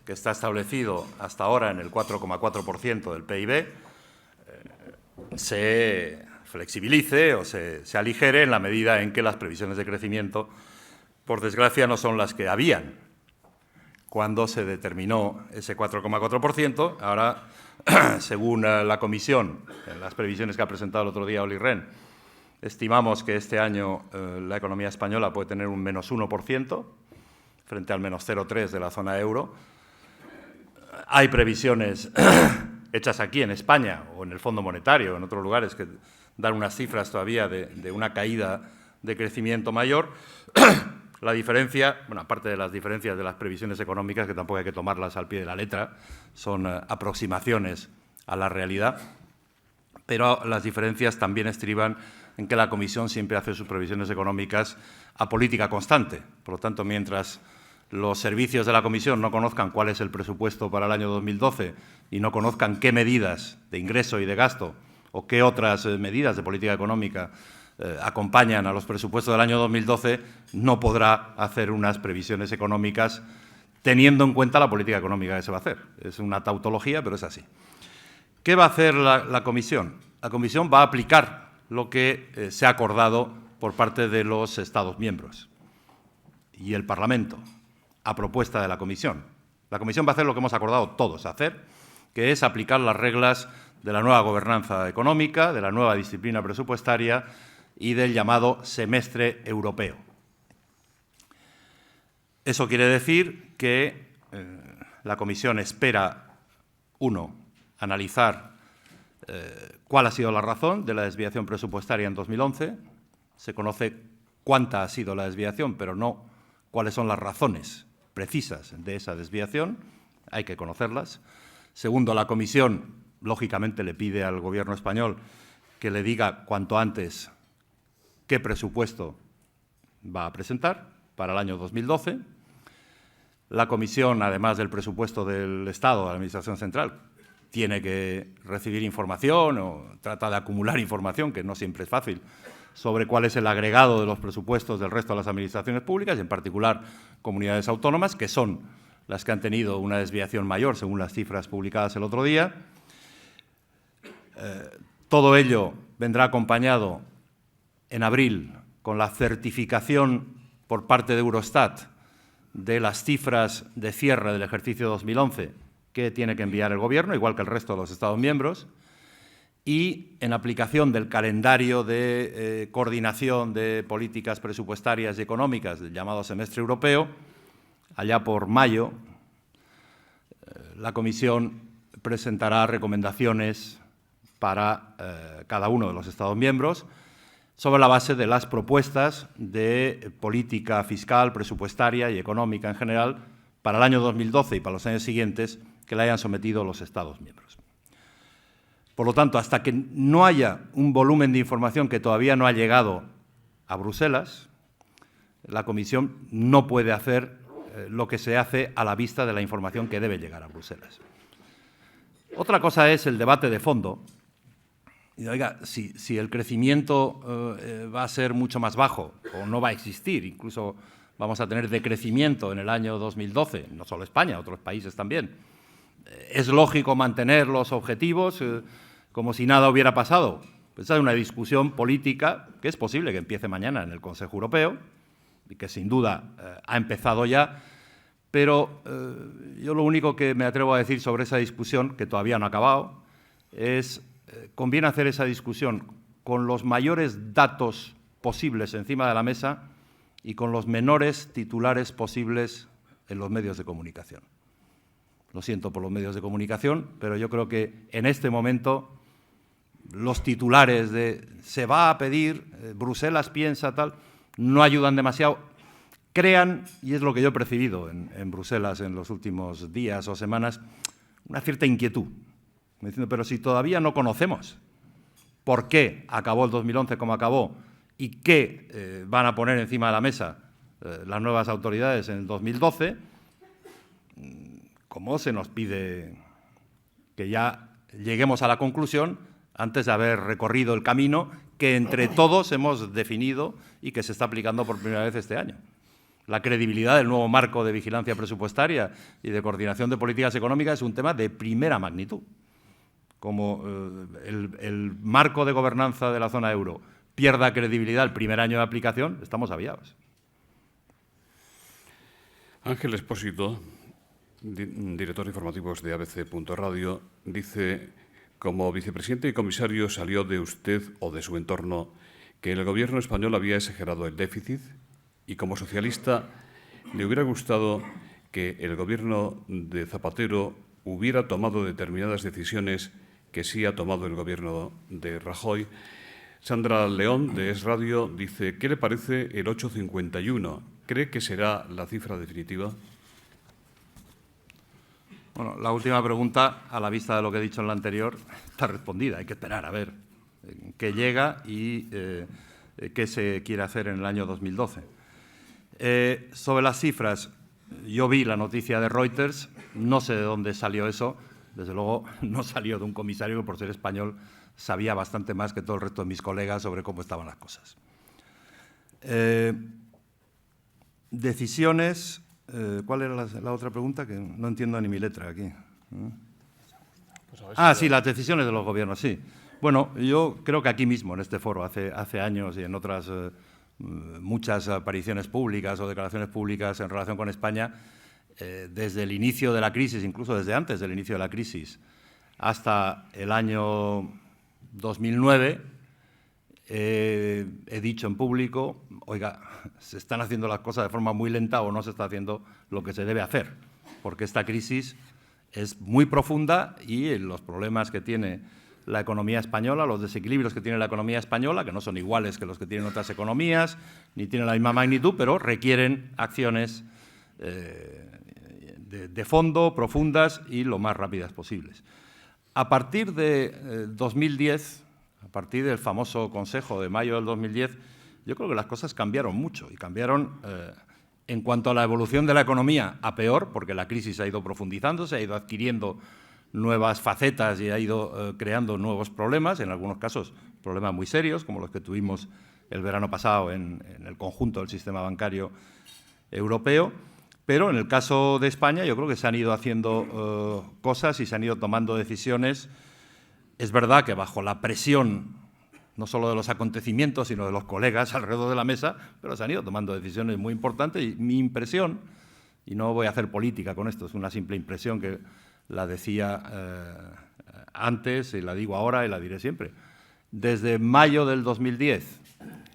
que está establecido hasta ahora en el 4,4% del PIB, se flexibilice o se aligere en la medida en que las previsiones de crecimiento, por desgracia, no son las que habían cuando se determinó ese 4,4%. Ahora, según la Comisión, en las previsiones que ha presentado el otro día Olli Rehn, estimamos que este año la economía española puede tener un menos 1% frente al menos 0,3% de la zona euro. Hay previsiones hechas aquí en España o en el Fondo Monetario, en otros lugares, que dan unas cifras todavía de una caída de crecimiento mayor. La diferencia, bueno, aparte de las diferencias de las previsiones económicas, que tampoco hay que tomarlas al pie de la letra, son aproximaciones a la realidad, pero las diferencias también estriban en que la Comisión siempre hace sus previsiones económicas a política constante. Por lo tanto, mientras los servicios de la Comisión no conozcan cuál es el presupuesto para el año 2012 y no conozcan qué medidas de ingreso y de gasto o qué otras medidas de política económica acompañan a los presupuestos del año 2012, no podrá hacer unas previsiones económicas teniendo en cuenta la política económica que se va a hacer. Es una tautología, pero es así. ¿Qué va a hacer la Comisión? La Comisión va a aplicar lo que se ha acordado por parte de los Estados miembros y el Parlamento, a propuesta de la Comisión. La Comisión va a hacer lo que hemos acordado todos hacer, que es aplicar las reglas de la nueva gobernanza económica, de la nueva disciplina presupuestaria y del llamado semestre europeo. Eso quiere decir que la Comisión espera, uno, analizar cuál ha sido la razón de la desviación presupuestaria en 2011. Se conoce cuánta ha sido la desviación, pero no cuáles son las razones precisas de esa desviación. Hay que conocerlas. Segundo, la Comisión, lógicamente, le pide al Gobierno español que le diga cuanto antes qué presupuesto va a presentar para el año 2012. La Comisión, además del presupuesto del Estado, de la Administración Central, tiene que recibir información o trata de acumular información, que no siempre es fácil, sobre cuál es el agregado de los presupuestos del resto de las administraciones públicas, y en particular comunidades autónomas, que son las que han tenido una desviación mayor, según las cifras publicadas el otro día. Todo ello vendrá acompañado en abril con la certificación por parte de Eurostat de las cifras de cierre del ejercicio 2011 que tiene que enviar el Gobierno, igual que el resto de los Estados miembros. y en aplicación del calendario de coordinación de políticas presupuestarias y económicas del llamado semestre europeo, allá por mayo, la Comisión presentará recomendaciones para cada uno de los Estados miembros sobre la base de las propuestas de política fiscal, presupuestaria y económica en general para el año 2012 y para los años siguientes que le hayan sometido los Estados miembros. Por lo tanto, hasta que no haya un volumen de información que todavía no ha llegado a Bruselas, la Comisión no puede hacer lo que se hace a la vista de la información que debe llegar a Bruselas. Otra cosa es el debate de fondo. Y, oiga, si el crecimiento va a ser mucho más bajo o no va a existir, incluso vamos a tener decrecimiento en el año 2012, no solo España, otros países también, ¿es lógico mantener los objetivos como si nada hubiera pasado? Pues esa es una discusión política que es posible que empiece mañana en el Consejo Europeo y que sin duda ha empezado ya, pero yo lo único que me atrevo a decir sobre esa discusión, que todavía no ha acabado, es conviene hacer esa discusión con los mayores datos posibles encima de la mesa y con los menores titulares posibles en los medios de comunicación. Lo siento por los medios de comunicación, pero yo creo que en este momento los titulares de se va a pedir, Bruselas piensa tal, no ayudan demasiado. Crean, y es lo que yo he percibido en Bruselas en los últimos días o semanas, una cierta inquietud. Me diciendo, pero si todavía no conocemos por qué acabó el 2011 como acabó y qué van a poner encima de la mesa las nuevas autoridades en el 2012, ¿cómo se nos pide que ya lleguemos a la conclusión antes de haber recorrido el camino que entre todos hemos definido y que se está aplicando por primera vez este año? La credibilidad del nuevo marco de vigilancia presupuestaria y de coordinación de políticas económicas es un tema de primera magnitud. Como el marco de gobernanza de la zona euro pierda credibilidad el primer año de aplicación, estamos aviados. Ángel Expósito, director de informativos de ABC.radio, dice: como vicepresidente y comisario, ¿salió de usted o de su entorno que el gobierno español había exagerado el déficit? Y como socialista, ¿le hubiera gustado que el gobierno de Zapatero hubiera tomado determinadas decisiones que sí ha tomado el gobierno de Rajoy? Sandra León, de Es Radio, dice: ¿qué le parece el 8,51? ¿Cree que será la cifra definitiva? Bueno, la última pregunta, a la vista de lo que he dicho en la anterior, está respondida. Hay que esperar a ver qué llega y qué se quiere hacer en el año 2012. Sobre las cifras, yo vi la noticia de Reuters, no sé de dónde salió eso. Desde luego no salió de un comisario que, por ser español, sabía bastante más que todo el resto de mis colegas sobre cómo estaban las cosas. Decisiones. ¿Cuál era la otra pregunta? Que no entiendo ni mi letra aquí. Pues sí, las decisiones de los gobiernos, sí. Bueno, yo creo que aquí mismo, en este foro, hace años y en otras muchas apariciones públicas o declaraciones públicas en relación con España, desde el inicio de la crisis, incluso desde antes del inicio de la crisis, hasta el año 2009, he dicho en público, oiga, se están haciendo las cosas de forma muy lenta o no se está haciendo lo que se debe hacer, porque esta crisis es muy profunda y los problemas que tiene la economía española, los desequilibrios que tiene la economía española, que no son iguales que los que tienen otras economías, ni tienen la misma magnitud, pero requieren acciones de fondo, profundas y lo más rápidas posibles. A partir de 2010, a partir del famoso Consejo de mayo del 2010, yo creo que las cosas cambiaron mucho y cambiaron en cuanto a la evolución de la economía a peor, porque la crisis ha ido profundizándose, ha ido adquiriendo nuevas facetas y ha ido creando nuevos problemas, en algunos casos problemas muy serios, como los que tuvimos el verano pasado en el conjunto del sistema bancario europeo. Pero en el caso de España yo creo que se han ido haciendo cosas y se han ido tomando decisiones. Es verdad que bajo la presión no solo de los acontecimientos, sino de los colegas alrededor de la mesa, pero se han ido tomando decisiones muy importantes y mi impresión, y no voy a hacer política con esto, es una simple impresión que la decía antes, y la digo ahora y la diré siempre. Desde mayo del 2010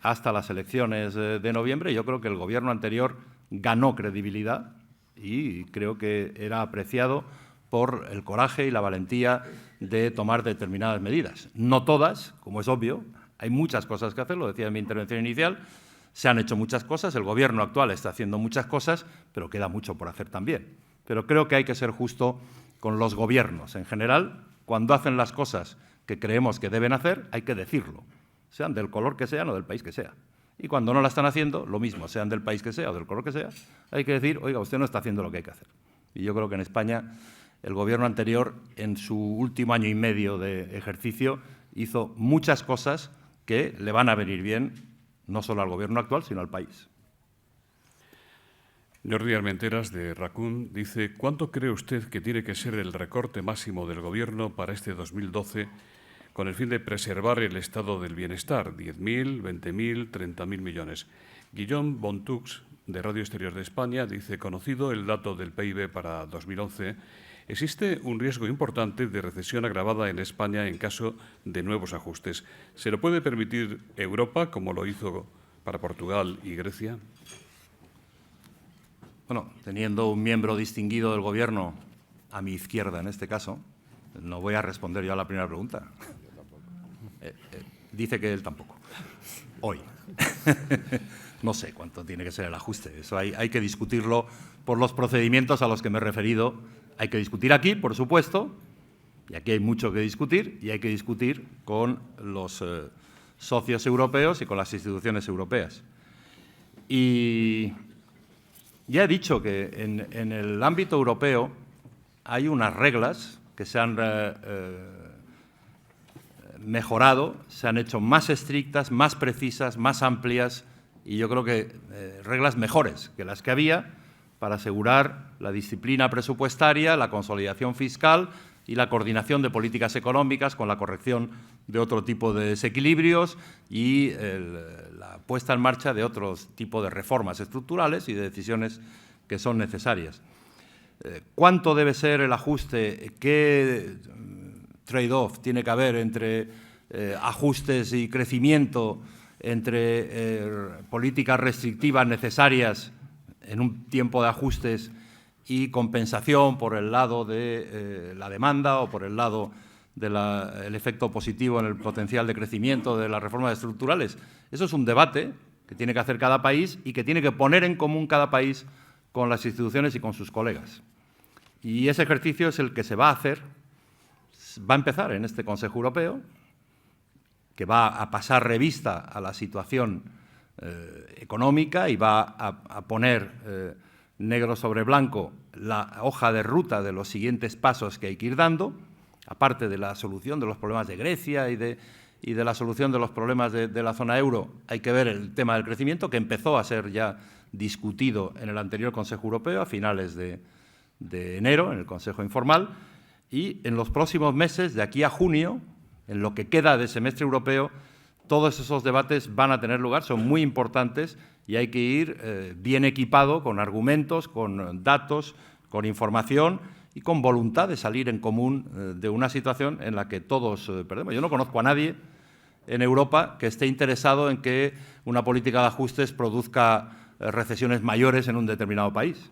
hasta las elecciones de noviembre, yo creo que el Gobierno anterior ganó credibilidad y creo que era apreciado por el coraje y la valentía de tomar determinadas medidas. No todas, como es obvio, hay muchas cosas que hacer, lo decía en mi intervención inicial, se han hecho muchas cosas, el Gobierno actual está haciendo muchas cosas, pero queda mucho por hacer también. Pero creo que hay que ser justo con los gobiernos en general. Cuando hacen las cosas que creemos que deben hacer, hay que decirlo, sean del color que sean o del país que sea. Y cuando no la están haciendo, lo mismo, sean del país que sea o del color que sea, hay que decir, oiga, usted no está haciendo lo que hay que hacer. Y yo creo que en España el Gobierno anterior, en su último año y medio de ejercicio, hizo muchas cosas que le van a venir bien no solo al Gobierno actual, sino al país. Jordi Armenteras, de RACUN, dice: ¿cuánto cree usted que tiene que ser el recorte máximo del Gobierno para este 2012 con el fin de preservar el estado del bienestar? ¿10.000, 20.000, 30.000 millones? Guillaume Bontux, de Radio Exterior de España, dice: conocido el dato del PIB para 2011, existe un riesgo importante de recesión agravada en España en caso de nuevos ajustes. ¿Se lo puede permitir Europa, como lo hizo para Portugal y Grecia? Bueno, teniendo un miembro distinguido del Gobierno a mi izquierda en este caso, no voy a responder yo a la primera pregunta. Dice que él tampoco. Hoy. No sé cuánto tiene que ser el ajuste. Eso hay que discutirlo por los procedimientos a los que me he referido. Hay que discutir aquí, por supuesto, y aquí hay mucho que discutir, y hay que discutir con los socios europeos y con las instituciones europeas. Y ya he dicho que en el ámbito europeo hay unas reglas que se han mejorado, se han hecho más estrictas, más precisas, más amplias, y yo creo que reglas mejores que las que había para asegurar la disciplina presupuestaria, la consolidación fiscal y la coordinación de políticas económicas con la corrección de otro tipo de desequilibrios y la puesta en marcha de otros tipos de reformas estructurales y de decisiones que son necesarias. ¿Cuánto debe ser el ajuste? ¿Qué trade-off tiene que haber entre ajustes y crecimiento, entre políticas restrictivas necesarias en un tiempo de ajustes y compensación por el lado de la demanda o por el lado del efecto positivo en el potencial de crecimiento de las reformas estructurales? Eso es un debate que tiene que hacer cada país y que tiene que poner en común cada país con las instituciones y con sus colegas. Y ese ejercicio es el que se va a hacer, va a empezar en este Consejo Europeo, que va a pasar revista a la situación económica y va a poner negro sobre blanco la hoja de ruta de los siguientes pasos que hay que ir dando, aparte de la solución de los problemas de Grecia y de la solución de los problemas de la zona euro. Hay que ver el tema del crecimiento, que empezó a ser ya discutido en el anterior Consejo Europeo a finales de enero, en el Consejo Informal, y en los próximos meses, de aquí a junio, en lo que queda de semestre europeo, todos esos debates van a tener lugar, son muy importantes y hay que ir bien equipado con argumentos, con datos, con información y con voluntad de salir en común de una situación en la que todos perdemos. Yo no conozco a nadie en Europa que esté interesado en que una política de ajustes produzca recesiones mayores en un determinado país.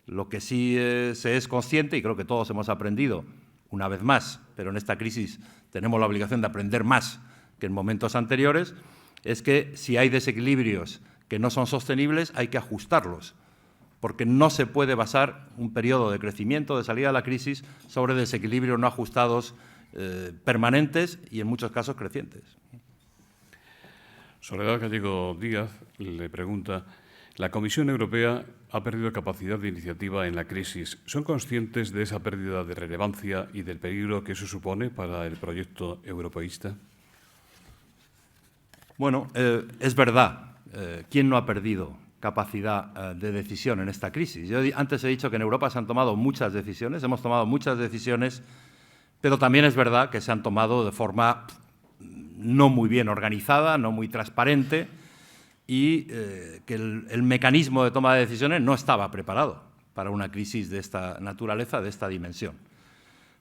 Lo que sí se es consciente, y creo que todos hemos aprendido una vez más, pero en esta crisis tenemos la obligación de aprender más que en momentos anteriores, es que si hay desequilibrios que no son sostenibles, hay que ajustarlos, porque no se puede basar un periodo de crecimiento, de salida de la crisis, sobre desequilibrios no ajustados permanentes y, en muchos casos, crecientes. Soledad Gallego Díaz le pregunta: la Comisión Europea ha perdido capacidad de iniciativa en la crisis. ¿Son conscientes de esa pérdida de relevancia y del peligro que eso supone para el proyecto europeísta? Bueno, es verdad. ¿Quién no ha perdido capacidad de decisión en esta crisis? Yo antes he dicho que en Europa se han tomado muchas decisiones, hemos tomado muchas decisiones, pero también es verdad que se han tomado de forma no muy bien organizada, no muy transparente, y que el mecanismo de toma de decisiones no estaba preparado para una crisis de esta naturaleza, de esta dimensión.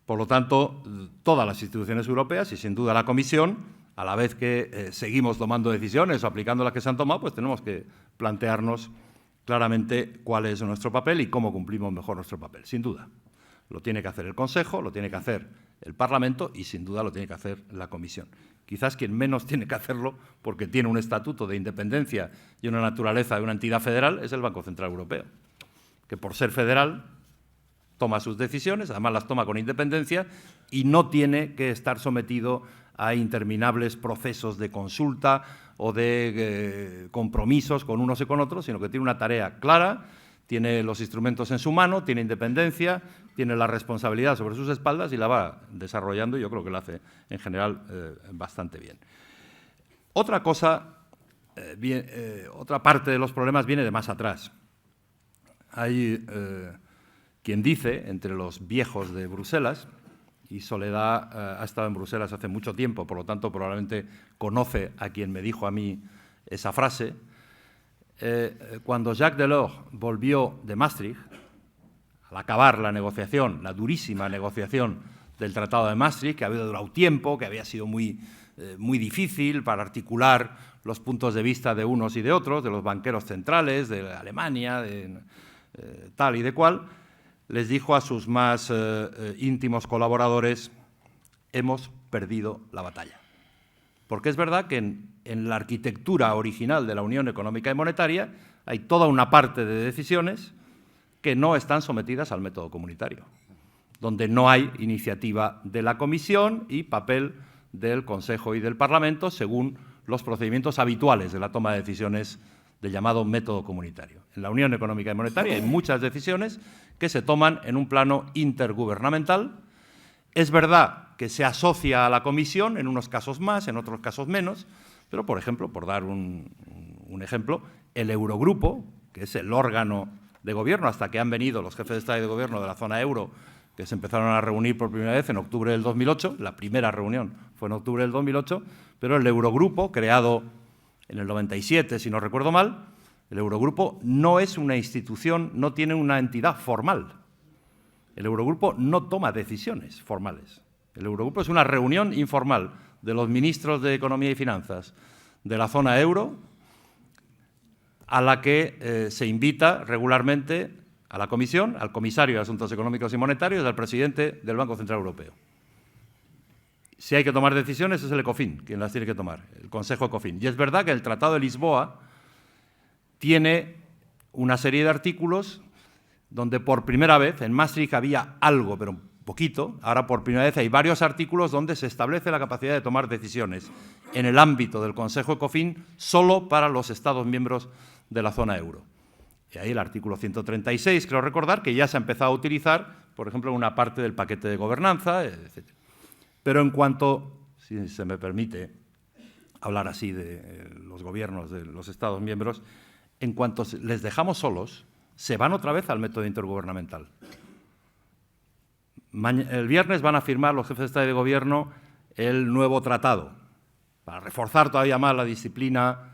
Por lo tanto, todas las instituciones europeas y sin duda la Comisión, a la vez que seguimos tomando decisiones o aplicando las que se han tomado, pues tenemos que plantearnos claramente cuál es nuestro papel y cómo cumplimos mejor nuestro papel. Sin duda, lo tiene que hacer el Consejo, lo tiene que hacer el Parlamento y sin duda lo tiene que hacer la Comisión. Quizás quien menos tiene que hacerlo, porque tiene un estatuto de independencia y una naturaleza de una entidad federal, es el Banco Central Europeo, que por ser federal toma sus decisiones, además las toma con independencia y no tiene que estar sometido a interminables procesos de consulta o de compromisos con unos y con otros, sino que tiene una tarea clara, tiene los instrumentos en su mano, tiene independencia, tiene la responsabilidad sobre sus espaldas y la va desarrollando y yo creo que lo hace en general bastante bien. Otra cosa, otra parte de los problemas viene de más atrás. Hay quien dice, entre los viejos de Bruselas, y Soledad ha estado en Bruselas hace mucho tiempo, por lo tanto probablemente conoce a quien me dijo a mí esa frase, cuando Jacques Delors volvió de Maastricht, al acabar la negociación, la durísima negociación del Tratado de Maastricht, que había durado tiempo, que había sido muy difícil para articular los puntos de vista de unos y de otros, de los banqueros centrales, de Alemania, de tal y de cual, les dijo a sus más íntimos colaboradores: hemos perdido la batalla. Porque es verdad que en la arquitectura original de la Unión Económica y Monetaria hay toda una parte de decisiones que no están sometidas al método comunitario, donde no hay iniciativa de la Comisión y papel del Consejo y del Parlamento según los procedimientos habituales de la toma de decisiones del llamado método comunitario. En la Unión Económica y Monetaria hay muchas decisiones que se toman en un plano intergubernamental. Es verdad que se asocia a la Comisión en unos casos más, en otros casos menos, pero, por ejemplo, por dar un ejemplo, el Eurogrupo, que es el órgano de gobierno, hasta que han venido los jefes de Estado y de Gobierno de la zona euro, que se empezaron a reunir por primera vez en octubre del 2008, la primera reunión fue en octubre del 2008, pero el Eurogrupo, creado en el 97, si no recuerdo mal, el Eurogrupo no es una institución, no tiene una entidad formal. El Eurogrupo no toma decisiones formales. El Eurogrupo es una reunión informal de los ministros de Economía y Finanzas de la zona euro, a la que se invita regularmente a la Comisión, al comisario de Asuntos Económicos y Monetarios y al presidente del Banco Central Europeo. Si hay que tomar decisiones, es el ECOFIN quien las tiene que tomar, el Consejo ECOFIN. Y es verdad que el Tratado de Lisboa tiene una serie de artículos donde por primera vez, en Maastricht había algo, pero poquito, ahora por primera vez hay varios artículos donde se establece la capacidad de tomar decisiones en el ámbito del Consejo ECOFIN solo para los Estados miembros de la zona euro. Y ahí el artículo 136, creo recordar, que ya se ha empezado a utilizar, por ejemplo, en una parte del paquete de gobernanza, etc. Pero en cuanto, si se me permite hablar así de los gobiernos de los Estados miembros, en cuanto les dejamos solos, se van otra vez al método intergubernamental. El viernes van a firmar los jefes de Estado y de Gobierno el nuevo tratado para reforzar todavía más la disciplina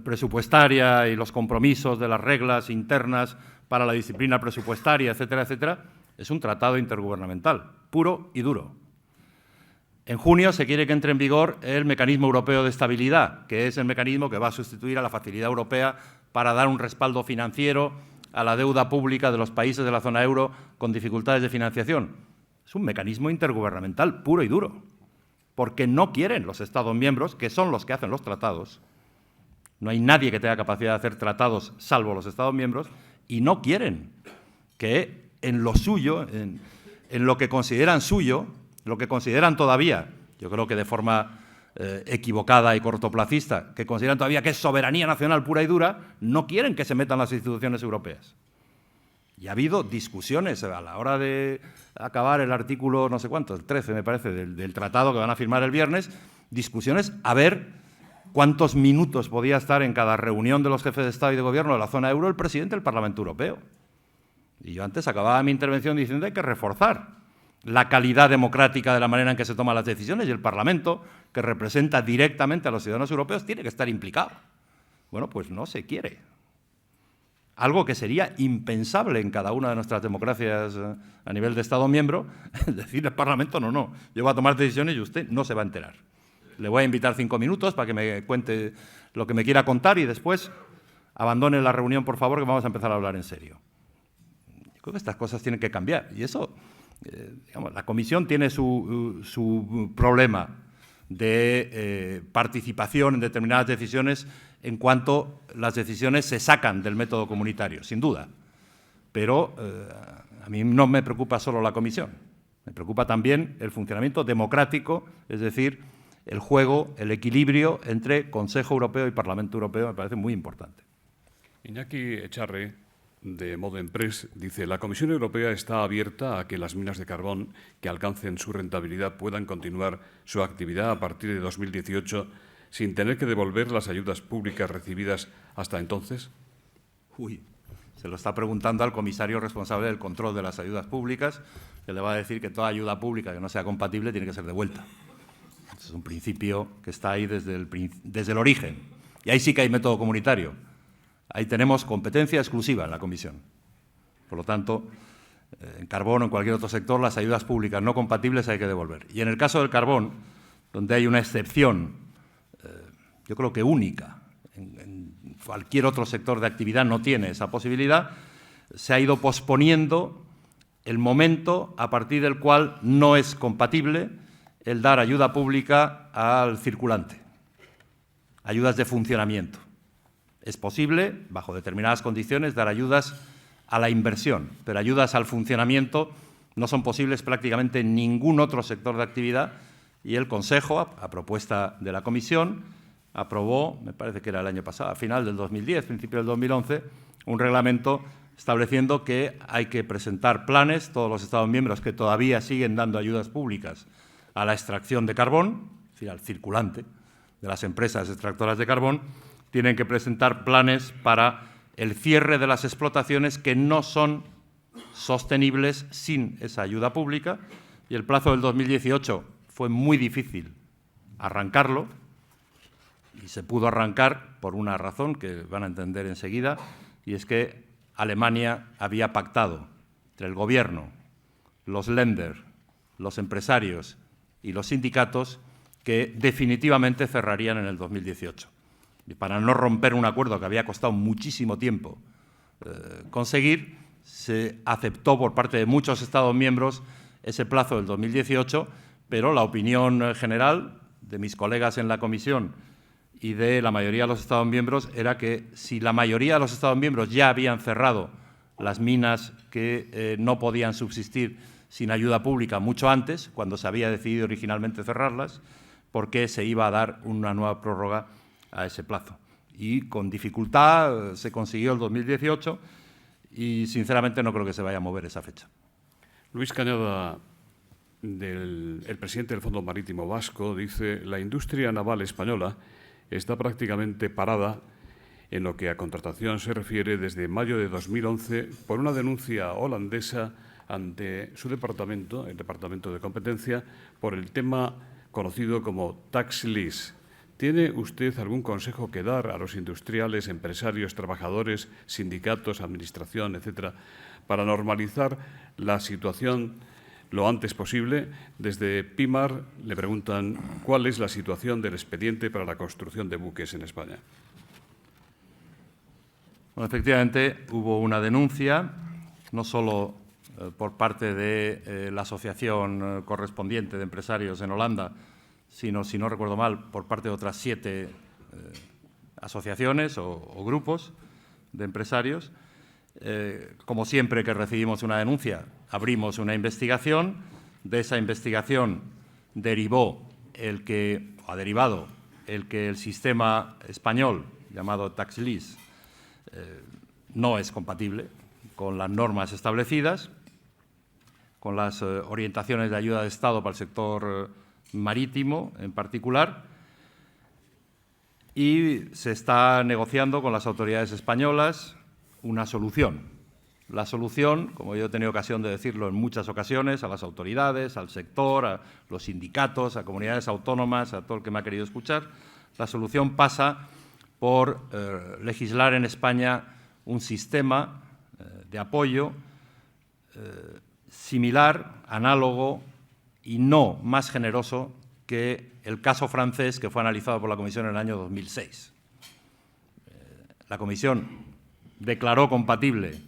presupuestaria y los compromisos de las reglas internas para la disciplina presupuestaria, etcétera, etcétera. Es un tratado intergubernamental, puro y duro. En junio se quiere que entre en vigor el Mecanismo Europeo de Estabilidad, que es el mecanismo que va a sustituir a la Facilidad Europea para dar un respaldo financiero a la deuda pública de los países de la zona euro con dificultades de financiación. Es un mecanismo intergubernamental puro y duro, porque no quieren los Estados miembros, que son los que hacen los tratados. No hay nadie que tenga capacidad de hacer tratados salvo los Estados miembros, y no quieren que en lo suyo, en lo que consideran suyo, lo que consideran todavía, yo creo que de forma equivocada y cortoplacista, que consideran todavía que es soberanía nacional pura y dura, no quieren que se metan las instituciones europeas. Y ha habido discusiones a la hora de acabar el artículo, no sé cuánto, el 13 me parece, del tratado que van a firmar el viernes, discusiones a ver cuántos minutos podía estar en cada reunión de los jefes de Estado y de Gobierno de la zona euro el presidente del Parlamento Europeo. Y yo antes acababa mi intervención diciendo que hay que reforzar la calidad democrática de la manera en que se toman las decisiones y el Parlamento, que representa directamente a los ciudadanos europeos, tiene que estar implicado. Bueno, pues no se quiere. algo que sería impensable en cada una de nuestras democracias a nivel de Estado miembro, es decir, el Parlamento no, yo voy a tomar decisiones y usted no se va a enterar. Le voy a invitar 5 minutos para que me cuente lo que me quiera contar y después abandone la reunión, por favor, que vamos a empezar a hablar en serio. Yo creo que estas cosas tienen que cambiar y eso, digamos, la Comisión tiene su problema de participación en determinadas decisiones en cuanto las decisiones se sacan del método comunitario, sin duda. Pero a mí no me preocupa solo la Comisión, me preocupa también el funcionamiento democrático, es decir, el juego, el equilibrio entre Consejo Europeo y Parlamento Europeo, me parece muy importante. Iñaki Echarre, de Modern Press, dice: la Comisión Europea está abierta a que las minas de carbón que alcancen su rentabilidad puedan continuar su actividad a partir de 2018 sin tener que devolver las ayudas públicas recibidas hasta entonces. Uy, se lo está preguntando al comisario responsable del control de las ayudas públicas, que le va a decir que toda ayuda pública que no sea compatible tiene que ser devuelta. Es un principio que está ahí desde el origen. Y ahí sí que hay método comunitario. Ahí tenemos competencia exclusiva en la Comisión. Por lo tanto, en carbón o en cualquier otro sector, las ayudas públicas no compatibles hay que devolver. Y en el caso del carbón, donde hay una excepción, yo creo que única, en cualquier otro sector de actividad no tiene esa posibilidad, se ha ido posponiendo el momento a partir del cual no es compatible el dar ayuda pública al circulante, ayudas de funcionamiento. Es posible, bajo determinadas condiciones, dar ayudas a la inversión, pero ayudas al funcionamiento no son posibles prácticamente en ningún otro sector de actividad y el Consejo, a propuesta de la Comisión, aprobó, me parece que era el año pasado, a final del 2010, principio del 2011, un reglamento estableciendo que hay que presentar planes, todos los Estados miembros que todavía siguen dando ayudas públicas a la extracción de carbón, es decir, al circulante de las empresas extractoras de carbón, tienen que presentar planes para el cierre de las explotaciones que no son sostenibles sin esa ayuda pública, y el plazo del 2018 fue muy difícil arrancarlo, y se pudo arrancar por una razón que van a entender enseguida, y es que Alemania había pactado entre el Gobierno, los Länder, los empresarios y los sindicatos que definitivamente cerrarían en el 2018. Y para no romper un acuerdo que había costado muchísimo tiempo conseguir, se aceptó por parte de muchos Estados miembros ese plazo del 2018, pero la opinión general de mis colegas en la Comisión y de la mayoría de los Estados miembros era que si la mayoría de los Estados miembros ya habían cerrado las minas que no podían subsistir sin ayuda pública mucho antes, cuando se había decidido originalmente cerrarlas, ¿por qué se iba a dar una nueva prórroga a ese plazo? Y con dificultad se consiguió el 2018 y, sinceramente, no creo que se vaya a mover esa fecha. Luis Cañada, el presidente del Fondo Marítimo Vasco, dice: la industria naval española está prácticamente parada en lo que a contratación se refiere desde mayo de 2011 por una denuncia holandesa ante su departamento, el Departamento de Competencia, por el tema conocido como tax lease. ¿Tiene usted algún consejo que dar a los industriales, empresarios, trabajadores, sindicatos, administración, etcétera, para normalizar la situación lo antes posible? Desde PIMAR le preguntan cuál es la situación del expediente para la construcción de buques en España. Bueno, efectivamente, hubo una denuncia, no solo por parte de la asociación correspondiente de empresarios en Holanda, sino, si no recuerdo mal, por parte de otras 7 asociaciones o grupos de empresarios. Como siempre que recibimos una denuncia, abrimos una investigación. De esa investigación ha derivado el que el sistema español, llamado tax lease, no es compatible con las normas establecidas, con las orientaciones de ayuda de Estado para el sector marítimo en particular, y se está negociando con las autoridades españolas una solución. La solución, como yo he tenido ocasión de decirlo en muchas ocasiones, a las autoridades, al sector, a los sindicatos, a comunidades autónomas, a todo el que me ha querido escuchar, la solución pasa por legislar en España un sistema de apoyo similar, análogo y no más generoso que el caso francés que fue analizado por la Comisión en el año 2006. La Comisión declaró compatible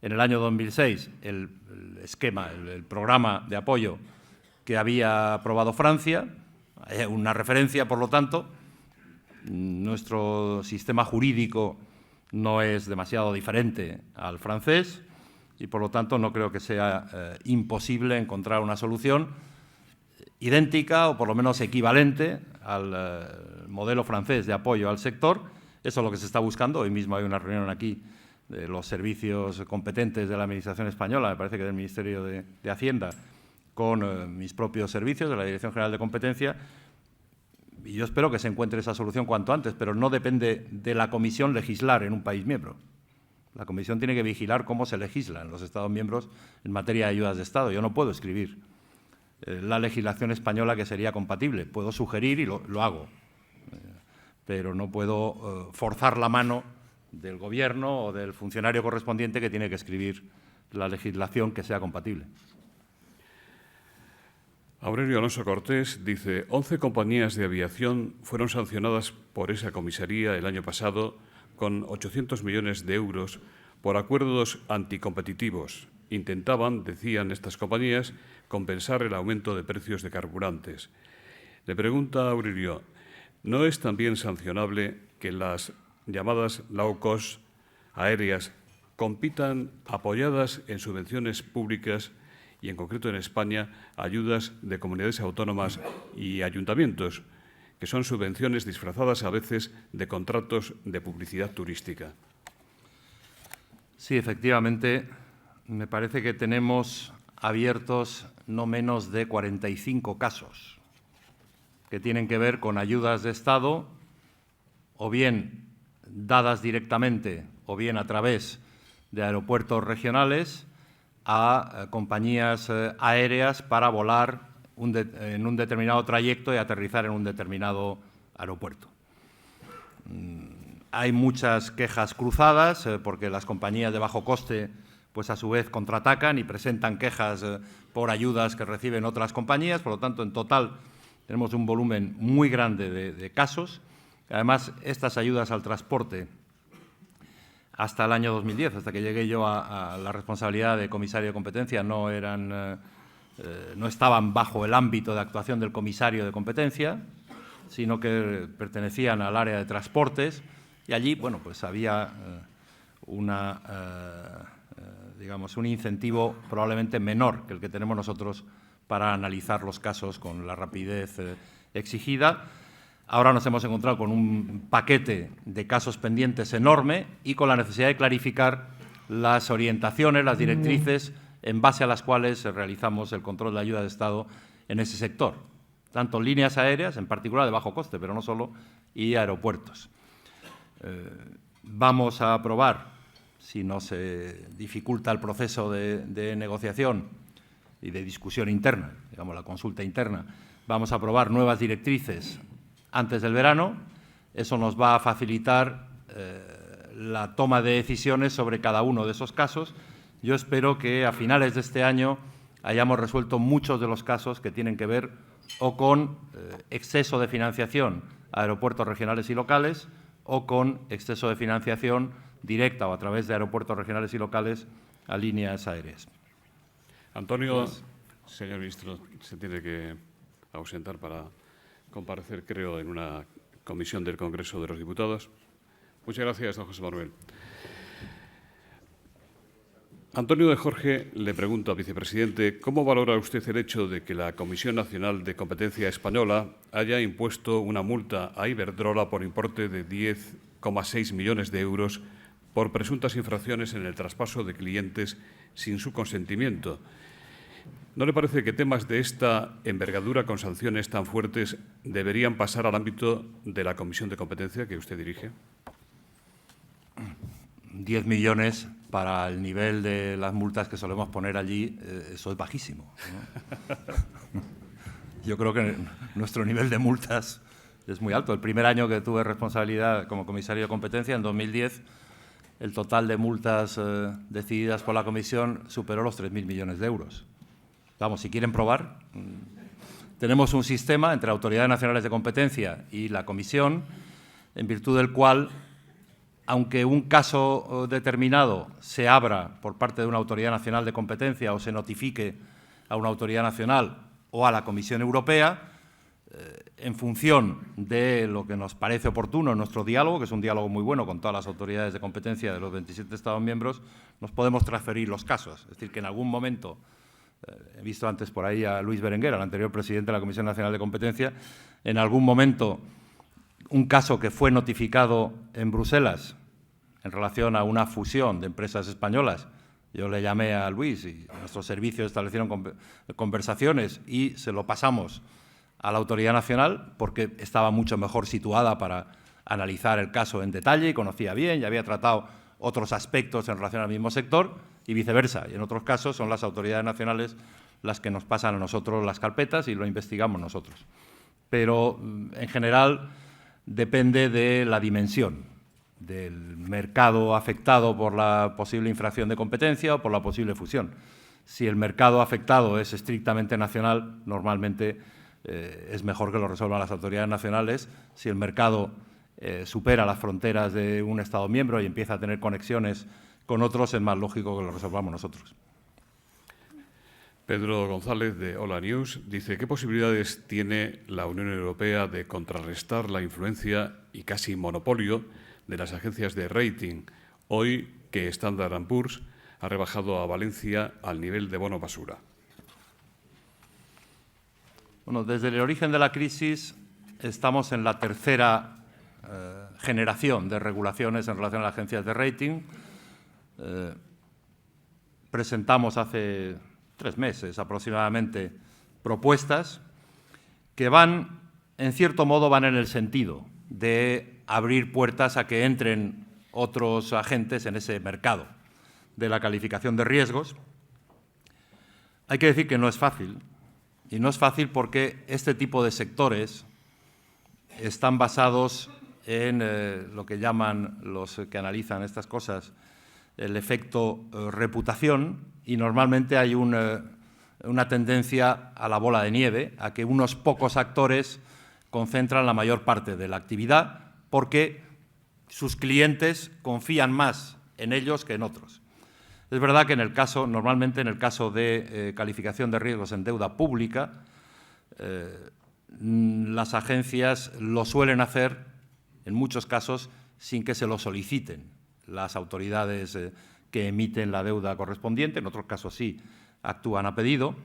en el año 2006 el esquema, el programa de apoyo que había aprobado Francia, una referencia, por lo tanto. Nuestro sistema jurídico no es demasiado diferente al francés y, por lo tanto, no creo que sea imposible encontrar una solución idéntica o, por lo menos, equivalente al modelo francés de apoyo al sector. Eso es lo que se está buscando. Hoy mismo hay una reunión aquí de los servicios competentes de la Administración española, me parece que del Ministerio de Hacienda, con mis propios servicios de la Dirección General de Competencia, y yo espero que se encuentre esa solución cuanto antes, pero no depende de la Comisión legislar en un país miembro. La Comisión tiene que vigilar cómo se legisla en los Estados miembros en materia de ayudas de Estado. Yo no puedo escribir la legislación española que sería compatible. Puedo sugerir y lo hago, pero no puedo forzar la mano del Gobierno o del funcionario correspondiente que tiene que escribir la legislación que sea compatible. Aurelio Alonso Cortés dice: 11 compañías de aviación fueron sancionadas por esa comisaría el año pasado con 800 millones de euros por acuerdos anticompetitivos. Intentaban, decían estas compañías, compensar el aumento de precios de carburantes. Le pregunta Aurelio: ¿no es también sancionable que las llamadas low cost aéreas compitan apoyadas en subvenciones públicas y, en concreto en España, ayudas de comunidades autónomas y ayuntamientos, que son subvenciones disfrazadas a veces de contratos de publicidad turística? Sí, efectivamente, me parece que tenemos abiertos no menos de 45 casos que tienen que ver con ayudas de Estado, o bien dadas directamente o bien a través de aeropuertos regionales a compañías aéreas para volar en un determinado trayecto y aterrizar en un determinado aeropuerto. Hay muchas quejas cruzadas porque las compañías de bajo coste, pues a su vez contraatacan y presentan quejas por ayudas que reciben otras compañías. Por lo tanto, en total tenemos un volumen muy grande de casos. Además, estas ayudas al transporte, hasta el año 2010, hasta que llegué yo a la responsabilidad de comisario de competencia, no estaban bajo el ámbito de actuación del comisario de competencia, sino que pertenecían al área de transportes, y allí, bueno, pues había digamos, un incentivo probablemente menor que el que tenemos nosotros para analizar los casos con la rapidez exigida. Ahora nos hemos encontrado con un paquete de casos pendientes enorme y con la necesidad de clarificar las orientaciones, las directrices en base a las cuales realizamos el control de ayuda de Estado en ese sector, tanto líneas aéreas, en particular de bajo coste, pero no solo, y aeropuertos. Vamos a aprobar, si no se dificulta el proceso de negociación y de discusión interna, digamos la consulta interna, vamos a aprobar nuevas directrices antes del verano. Eso nos va a facilitar la toma de decisiones sobre cada uno de esos casos. Yo espero que a finales de este año hayamos resuelto muchos de los casos que tienen que ver o con exceso de financiación a aeropuertos regionales y locales o con exceso de financiación directa o a través de aeropuertos regionales y locales a líneas aéreas. Antonio, señor ministro, se tiene que ausentar para comparecer, creo, en una comisión del Congreso de los Diputados. Muchas gracias, don José Manuel. Antonio de Jorge le pregunta al vicepresidente: ¿cómo valora usted el hecho de que la Comisión Nacional de Competencia Española haya impuesto una multa a Iberdrola por importe de 10,6 millones de euros por presuntas infracciones en el traspaso de clientes sin su consentimiento? ¿No le parece que temas de esta envergadura con sanciones tan fuertes deberían pasar al ámbito de la Comisión de Competencia que usted dirige? 10 millones para el nivel de las multas que solemos poner allí, eso es bajísimo, ¿no? Yo creo que nuestro nivel de multas es muy alto. El primer año que tuve responsabilidad como comisario de competencia, en 2010, el total de multas decididas por la Comisión superó los 3.000 millones de euros. Vamos, si quieren probar, tenemos un sistema entre autoridades nacionales de competencia y la Comisión, en virtud del cual, aunque un caso determinado se abra por parte de una autoridad nacional de competencia o se notifique a una autoridad nacional o a la Comisión Europea, en función de lo que nos parece oportuno en nuestro diálogo, que es un diálogo muy bueno con todas las autoridades de competencia de los 27 Estados miembros, nos podemos transferir los casos. Es decir, que en algún momento, he visto antes por ahí a Luis Berenguer, al anterior presidente de la Comisión Nacional de Competencia, en algún momento un caso que fue notificado en Bruselas en relación a una fusión de empresas españolas. Yo le llamé a Luis y nuestros servicios establecieron conversaciones y se lo pasamos a la autoridad nacional porque estaba mucho mejor situada para analizar el caso en detalle y conocía bien y había tratado otros aspectos en relación al mismo sector y viceversa. Y en otros casos son las autoridades nacionales las que nos pasan a nosotros las carpetas y lo investigamos nosotros. Pero, en general, depende de la dimensión del mercado afectado por la posible infracción de competencia o por la posible fusión. Si el mercado afectado es estrictamente nacional, normalmente es mejor que lo resuelvan las autoridades nacionales. Si el mercado supera las fronteras de un Estado miembro y empieza a tener conexiones con otros, es más lógico que lo resolvamos nosotros. Pedro González, de Hola News, dice: ¿qué posibilidades tiene la Unión Europea de contrarrestar la influencia y casi monopolio de las agencias de rating, hoy que Standard & Poor's ha rebajado a Valencia al nivel de bono basura? Bueno, desde el origen de la crisis estamos en la tercera generación de regulaciones en relación a las agencias de rating. Presentamos hace 3 meses aproximadamente propuestas que van, en cierto modo, van en el sentido de abrir puertas a que entren otros agentes en ese mercado de la calificación de riesgos. Hay que decir que no es fácil, y no es fácil porque este tipo de sectores están basados en lo que llaman los que analizan estas cosas el efecto reputación, y normalmente hay una tendencia a la bola de nieve, a que unos pocos actores concentran la mayor parte de la actividad porque sus clientes confían más en ellos que en otros. Es verdad que normalmente en el caso de calificación de riesgos en deuda pública, las agencias lo suelen hacer, en muchos casos, sin que se lo soliciten las autoridades que emiten la deuda correspondiente. En otros casos sí actúan a pedido.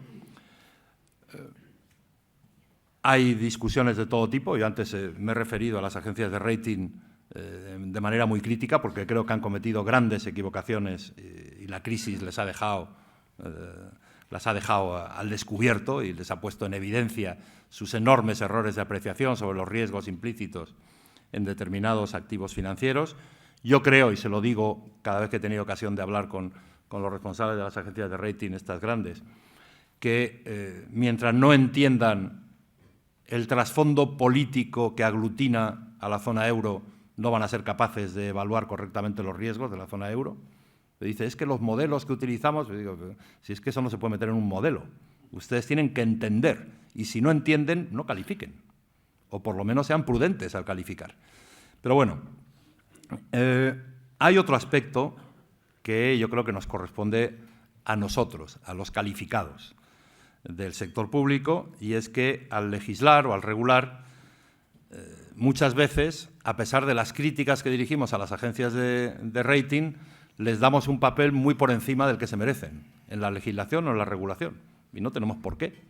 Hay discusiones de todo tipo. Yo antes me he referido a las agencias de rating de manera muy crítica porque creo que han cometido grandes equivocaciones y la crisis las ha dejado al descubierto y les ha puesto en evidencia sus enormes errores de apreciación sobre los riesgos implícitos en determinados activos financieros. Yo creo, y se lo digo cada vez que he tenido ocasión de hablar con los responsables de las agencias de rating, estas grandes, que mientras no entiendan el trasfondo político que aglutina a la zona euro, no van a ser capaces de evaluar correctamente los riesgos de la zona euro. Me dice, es que los modelos que utilizamos, yo digo, si es que eso no se puede meter en un modelo, ustedes tienen que entender, y si no entienden, no califiquen, o por lo menos sean prudentes al calificar. Pero bueno, hay otro aspecto que yo creo que nos corresponde a nosotros, a los calificados del sector público, y es que al legislar o al regular, muchas veces, a pesar de las críticas que dirigimos a las agencias de rating, les damos un papel muy por encima del que se merecen en la legislación o en la regulación, y no tenemos por qué.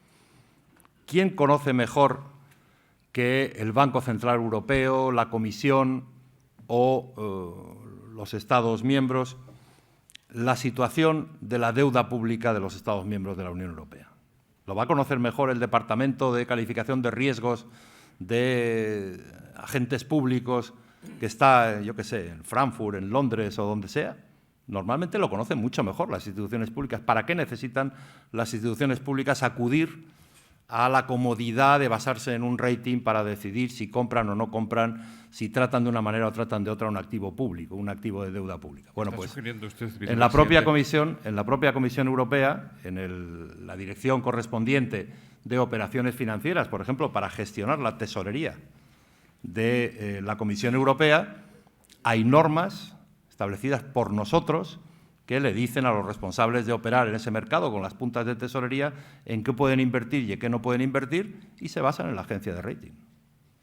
¿Quién conoce mejor que el Banco Central Europeo, la Comisión o los Estados miembros la situación de la deuda pública de los Estados miembros de la Unión Europea? Lo va a conocer mejor el Departamento de Calificación de Riesgos de agentes públicos que está, yo qué sé, en Frankfurt, en Londres o donde sea. Normalmente lo conocen mucho mejor las instituciones públicas. ¿Para qué necesitan las instituciones públicas acudir a la comodidad de basarse en un rating para decidir si compran o no compran, si tratan de una manera o tratan de otra un activo público, un activo de deuda pública. Bueno, pues en la propia Comisión Europea, en la dirección correspondiente de operaciones financieras, por ejemplo, para gestionar la tesorería de la Comisión Europea, hay normas establecidas por nosotros que le dicen a los responsables de operar en ese mercado con las puntas de tesorería en qué pueden invertir y en qué no pueden invertir, y se basan en la agencia de rating.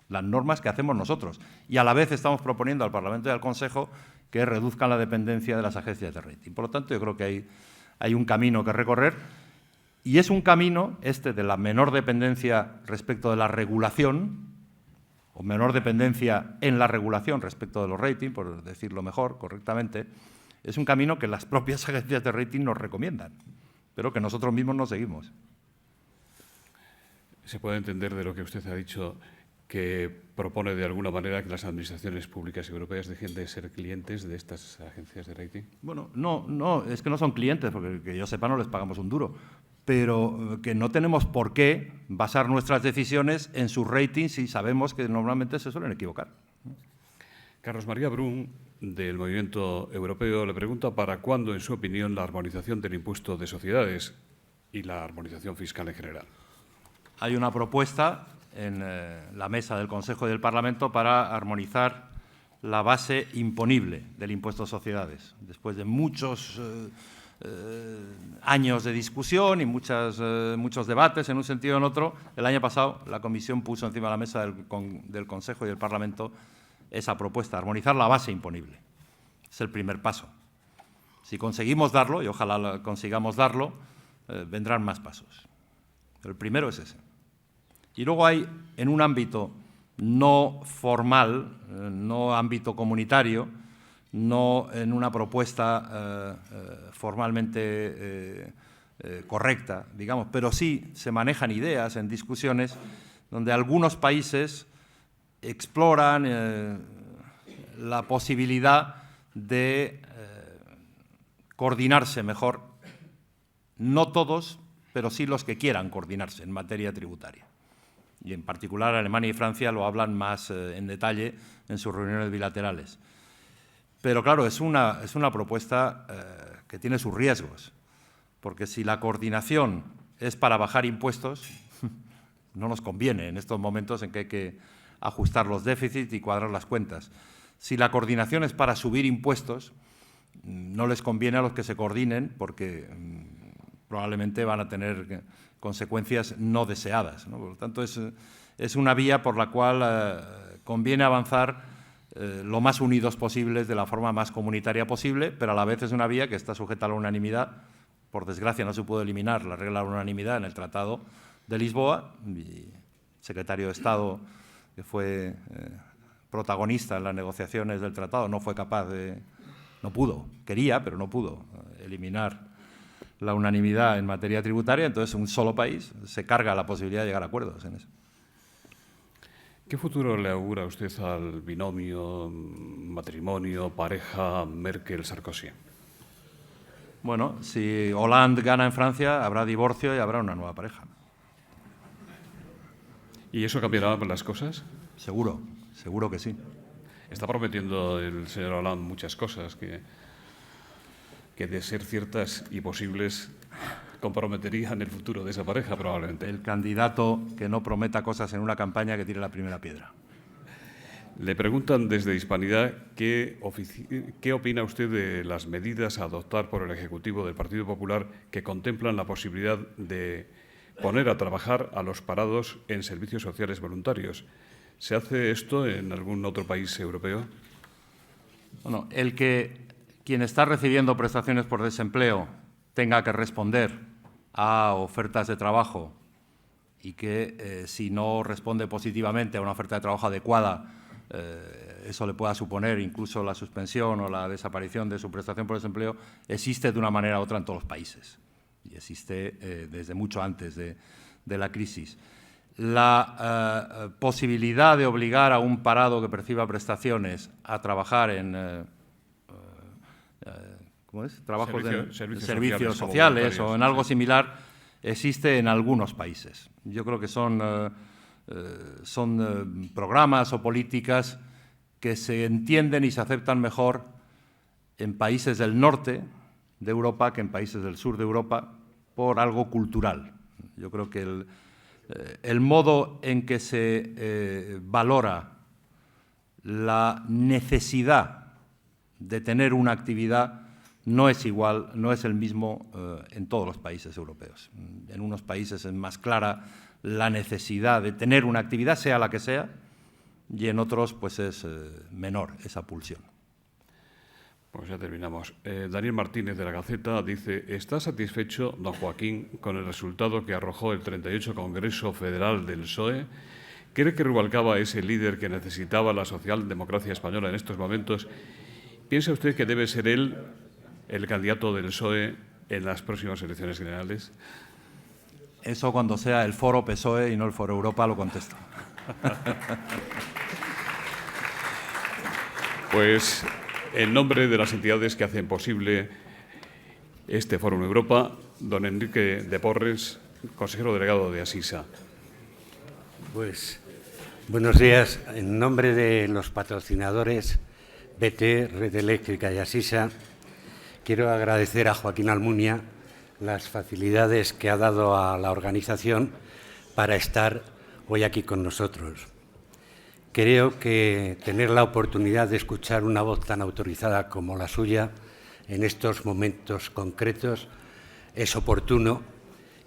Las normas que hacemos nosotros. Y a la vez estamos proponiendo al Parlamento y al Consejo que reduzcan la dependencia de las agencias de rating. Por lo tanto, yo creo que hay un camino que recorrer, y es un camino de la menor dependencia respecto de la regulación, o menor dependencia en la regulación respecto de los ratings, por decirlo mejor, correctamente. Es un camino que las propias agencias de rating nos recomiendan, pero que nosotros mismos no seguimos. ¿Se puede entender de lo que usted ha dicho que propone de alguna manera que las administraciones públicas europeas dejen de ser clientes de estas agencias de rating? Bueno, no, es que no son clientes, porque que yo sepa no les pagamos un duro, pero que no tenemos por qué basar nuestras decisiones en sus ratings si sabemos que normalmente se suelen equivocar. Carlos María Brun, del Movimiento Europeo, le pregunta para cuándo, en su opinión, la armonización del impuesto de sociedades y la armonización fiscal en general. Hay una propuesta en la mesa del Consejo y del Parlamento para armonizar la base imponible del impuesto de sociedades. Después de muchos años de discusión y muchos debates en un sentido o en otro, el año pasado la Comisión puso encima de la mesa del Consejo y del Parlamento esa propuesta, armonizar la base imponible. Es el primer paso. Si conseguimos darlo, y ojalá consigamos darlo, vendrán más pasos. Pero el primero es ese. Y luego hay, en un ámbito no formal, no ámbito comunitario, no en una propuesta formalmente correcta, digamos, pero sí se manejan ideas en discusiones donde algunos países exploran la posibilidad de coordinarse mejor, no todos, pero sí los que quieran coordinarse en materia tributaria. Y en particular Alemania y Francia lo hablan más en detalle en sus reuniones bilaterales. Pero claro, es una propuesta que tiene sus riesgos, porque si la coordinación es para bajar impuestos, no nos conviene en estos momentos en que hay que ajustar los déficits y cuadrar las cuentas. Si la coordinación es para subir impuestos, no les conviene a los que se coordinen porque probablemente van a tener consecuencias no deseadas, ¿no? Por lo tanto, es una vía por la cual conviene avanzar lo más unidos posibles, de la forma más comunitaria posible, pero a la vez es una vía que está sujeta a la unanimidad. Por desgracia, no se pudo eliminar la regla de la unanimidad en el Tratado de Lisboa. Y el secretario de Estado, que fue protagonista en las negociaciones del tratado, no fue capaz no pudo, quería, pero no pudo eliminar la unanimidad en materia tributaria. Entonces un solo país se carga la posibilidad de llegar a acuerdos en eso. ¿Qué futuro le augura usted al binomio, matrimonio, pareja Merkel-Sarkozy? Bueno, si Hollande gana en Francia, habrá divorcio y habrá una nueva pareja. ¿Y eso cambiará las cosas? Seguro que sí. Está prometiendo el señor Hollande muchas cosas que de ser ciertas y posibles comprometerían el futuro de esa pareja, probablemente. El candidato que no prometa cosas en una campaña que tire la primera piedra. Le preguntan desde Hispanidad qué opina usted de las medidas a adoptar por el Ejecutivo del Partido Popular que contemplan la posibilidad de poner a trabajar a los parados en servicios sociales voluntarios. ¿Se hace esto en algún otro país europeo? Bueno, quien está recibiendo prestaciones por desempleo tenga que responder a ofertas de trabajo y que si no responde positivamente a una oferta de trabajo adecuada, eso le pueda suponer incluso la suspensión o la desaparición de su prestación por desempleo, existe de una manera u otra en todos los países y existe desde mucho antes de la crisis. La posibilidad de obligar a un parado que perciba prestaciones a trabajar en ¿cómo es? Trabajos de servicios sociales o en algo similar existe en algunos países. Yo creo que son programas o políticas que se entienden y se aceptan mejor en países del norte de Europa que en países del sur de Europa por algo cultural. Yo creo que el modo en que se valora la necesidad de tener una actividad no es igual, no es el mismo en todos los países europeos. En unos países es más clara la necesidad de tener una actividad, sea la que sea, y en otros pues es menor esa pulsión. Pues ya terminamos. Daniel Martínez de La Gaceta dice: ¿está satisfecho, don Joaquín, con el resultado que arrojó el 38 Congreso Federal del PSOE? ¿Cree que Rubalcaba es el líder que necesitaba la socialdemocracia española en estos momentos? ¿Piensa usted que debe ser él el candidato del PSOE en las próximas elecciones generales? Eso cuando sea el foro PSOE y no el foro Europa lo contesto. Pues en nombre de las entidades que hacen posible este Fórum Europa, don Enrique de Porres, consejero delegado de Asisa. Pues buenos días. En nombre de los patrocinadores BT, Red Eléctrica y Asisa, quiero agradecer a Joaquín Almunia las facilidades que ha dado a la organización para estar hoy aquí con nosotros. Creo que tener la oportunidad de escuchar una voz tan autorizada como la suya en estos momentos concretos es oportuno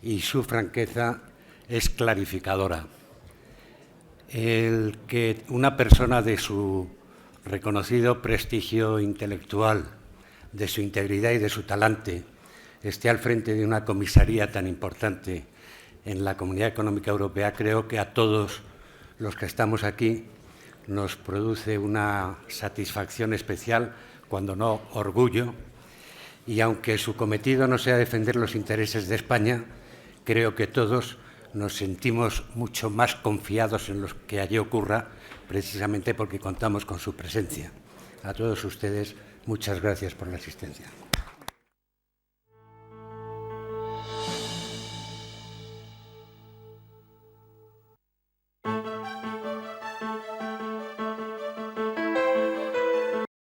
y su franqueza es clarificadora. El que una persona de su reconocido prestigio intelectual, de su integridad y de su talante esté al frente de una comisaría tan importante en la Comunidad Económica Europea, creo que a todos los que estamos aquí nos produce una satisfacción especial, cuando no orgullo, y aunque su cometido no sea defender los intereses de España, creo que todos nos sentimos mucho más confiados en lo que allí ocurra, precisamente porque contamos con su presencia. A todos ustedes, muchas gracias por la asistencia.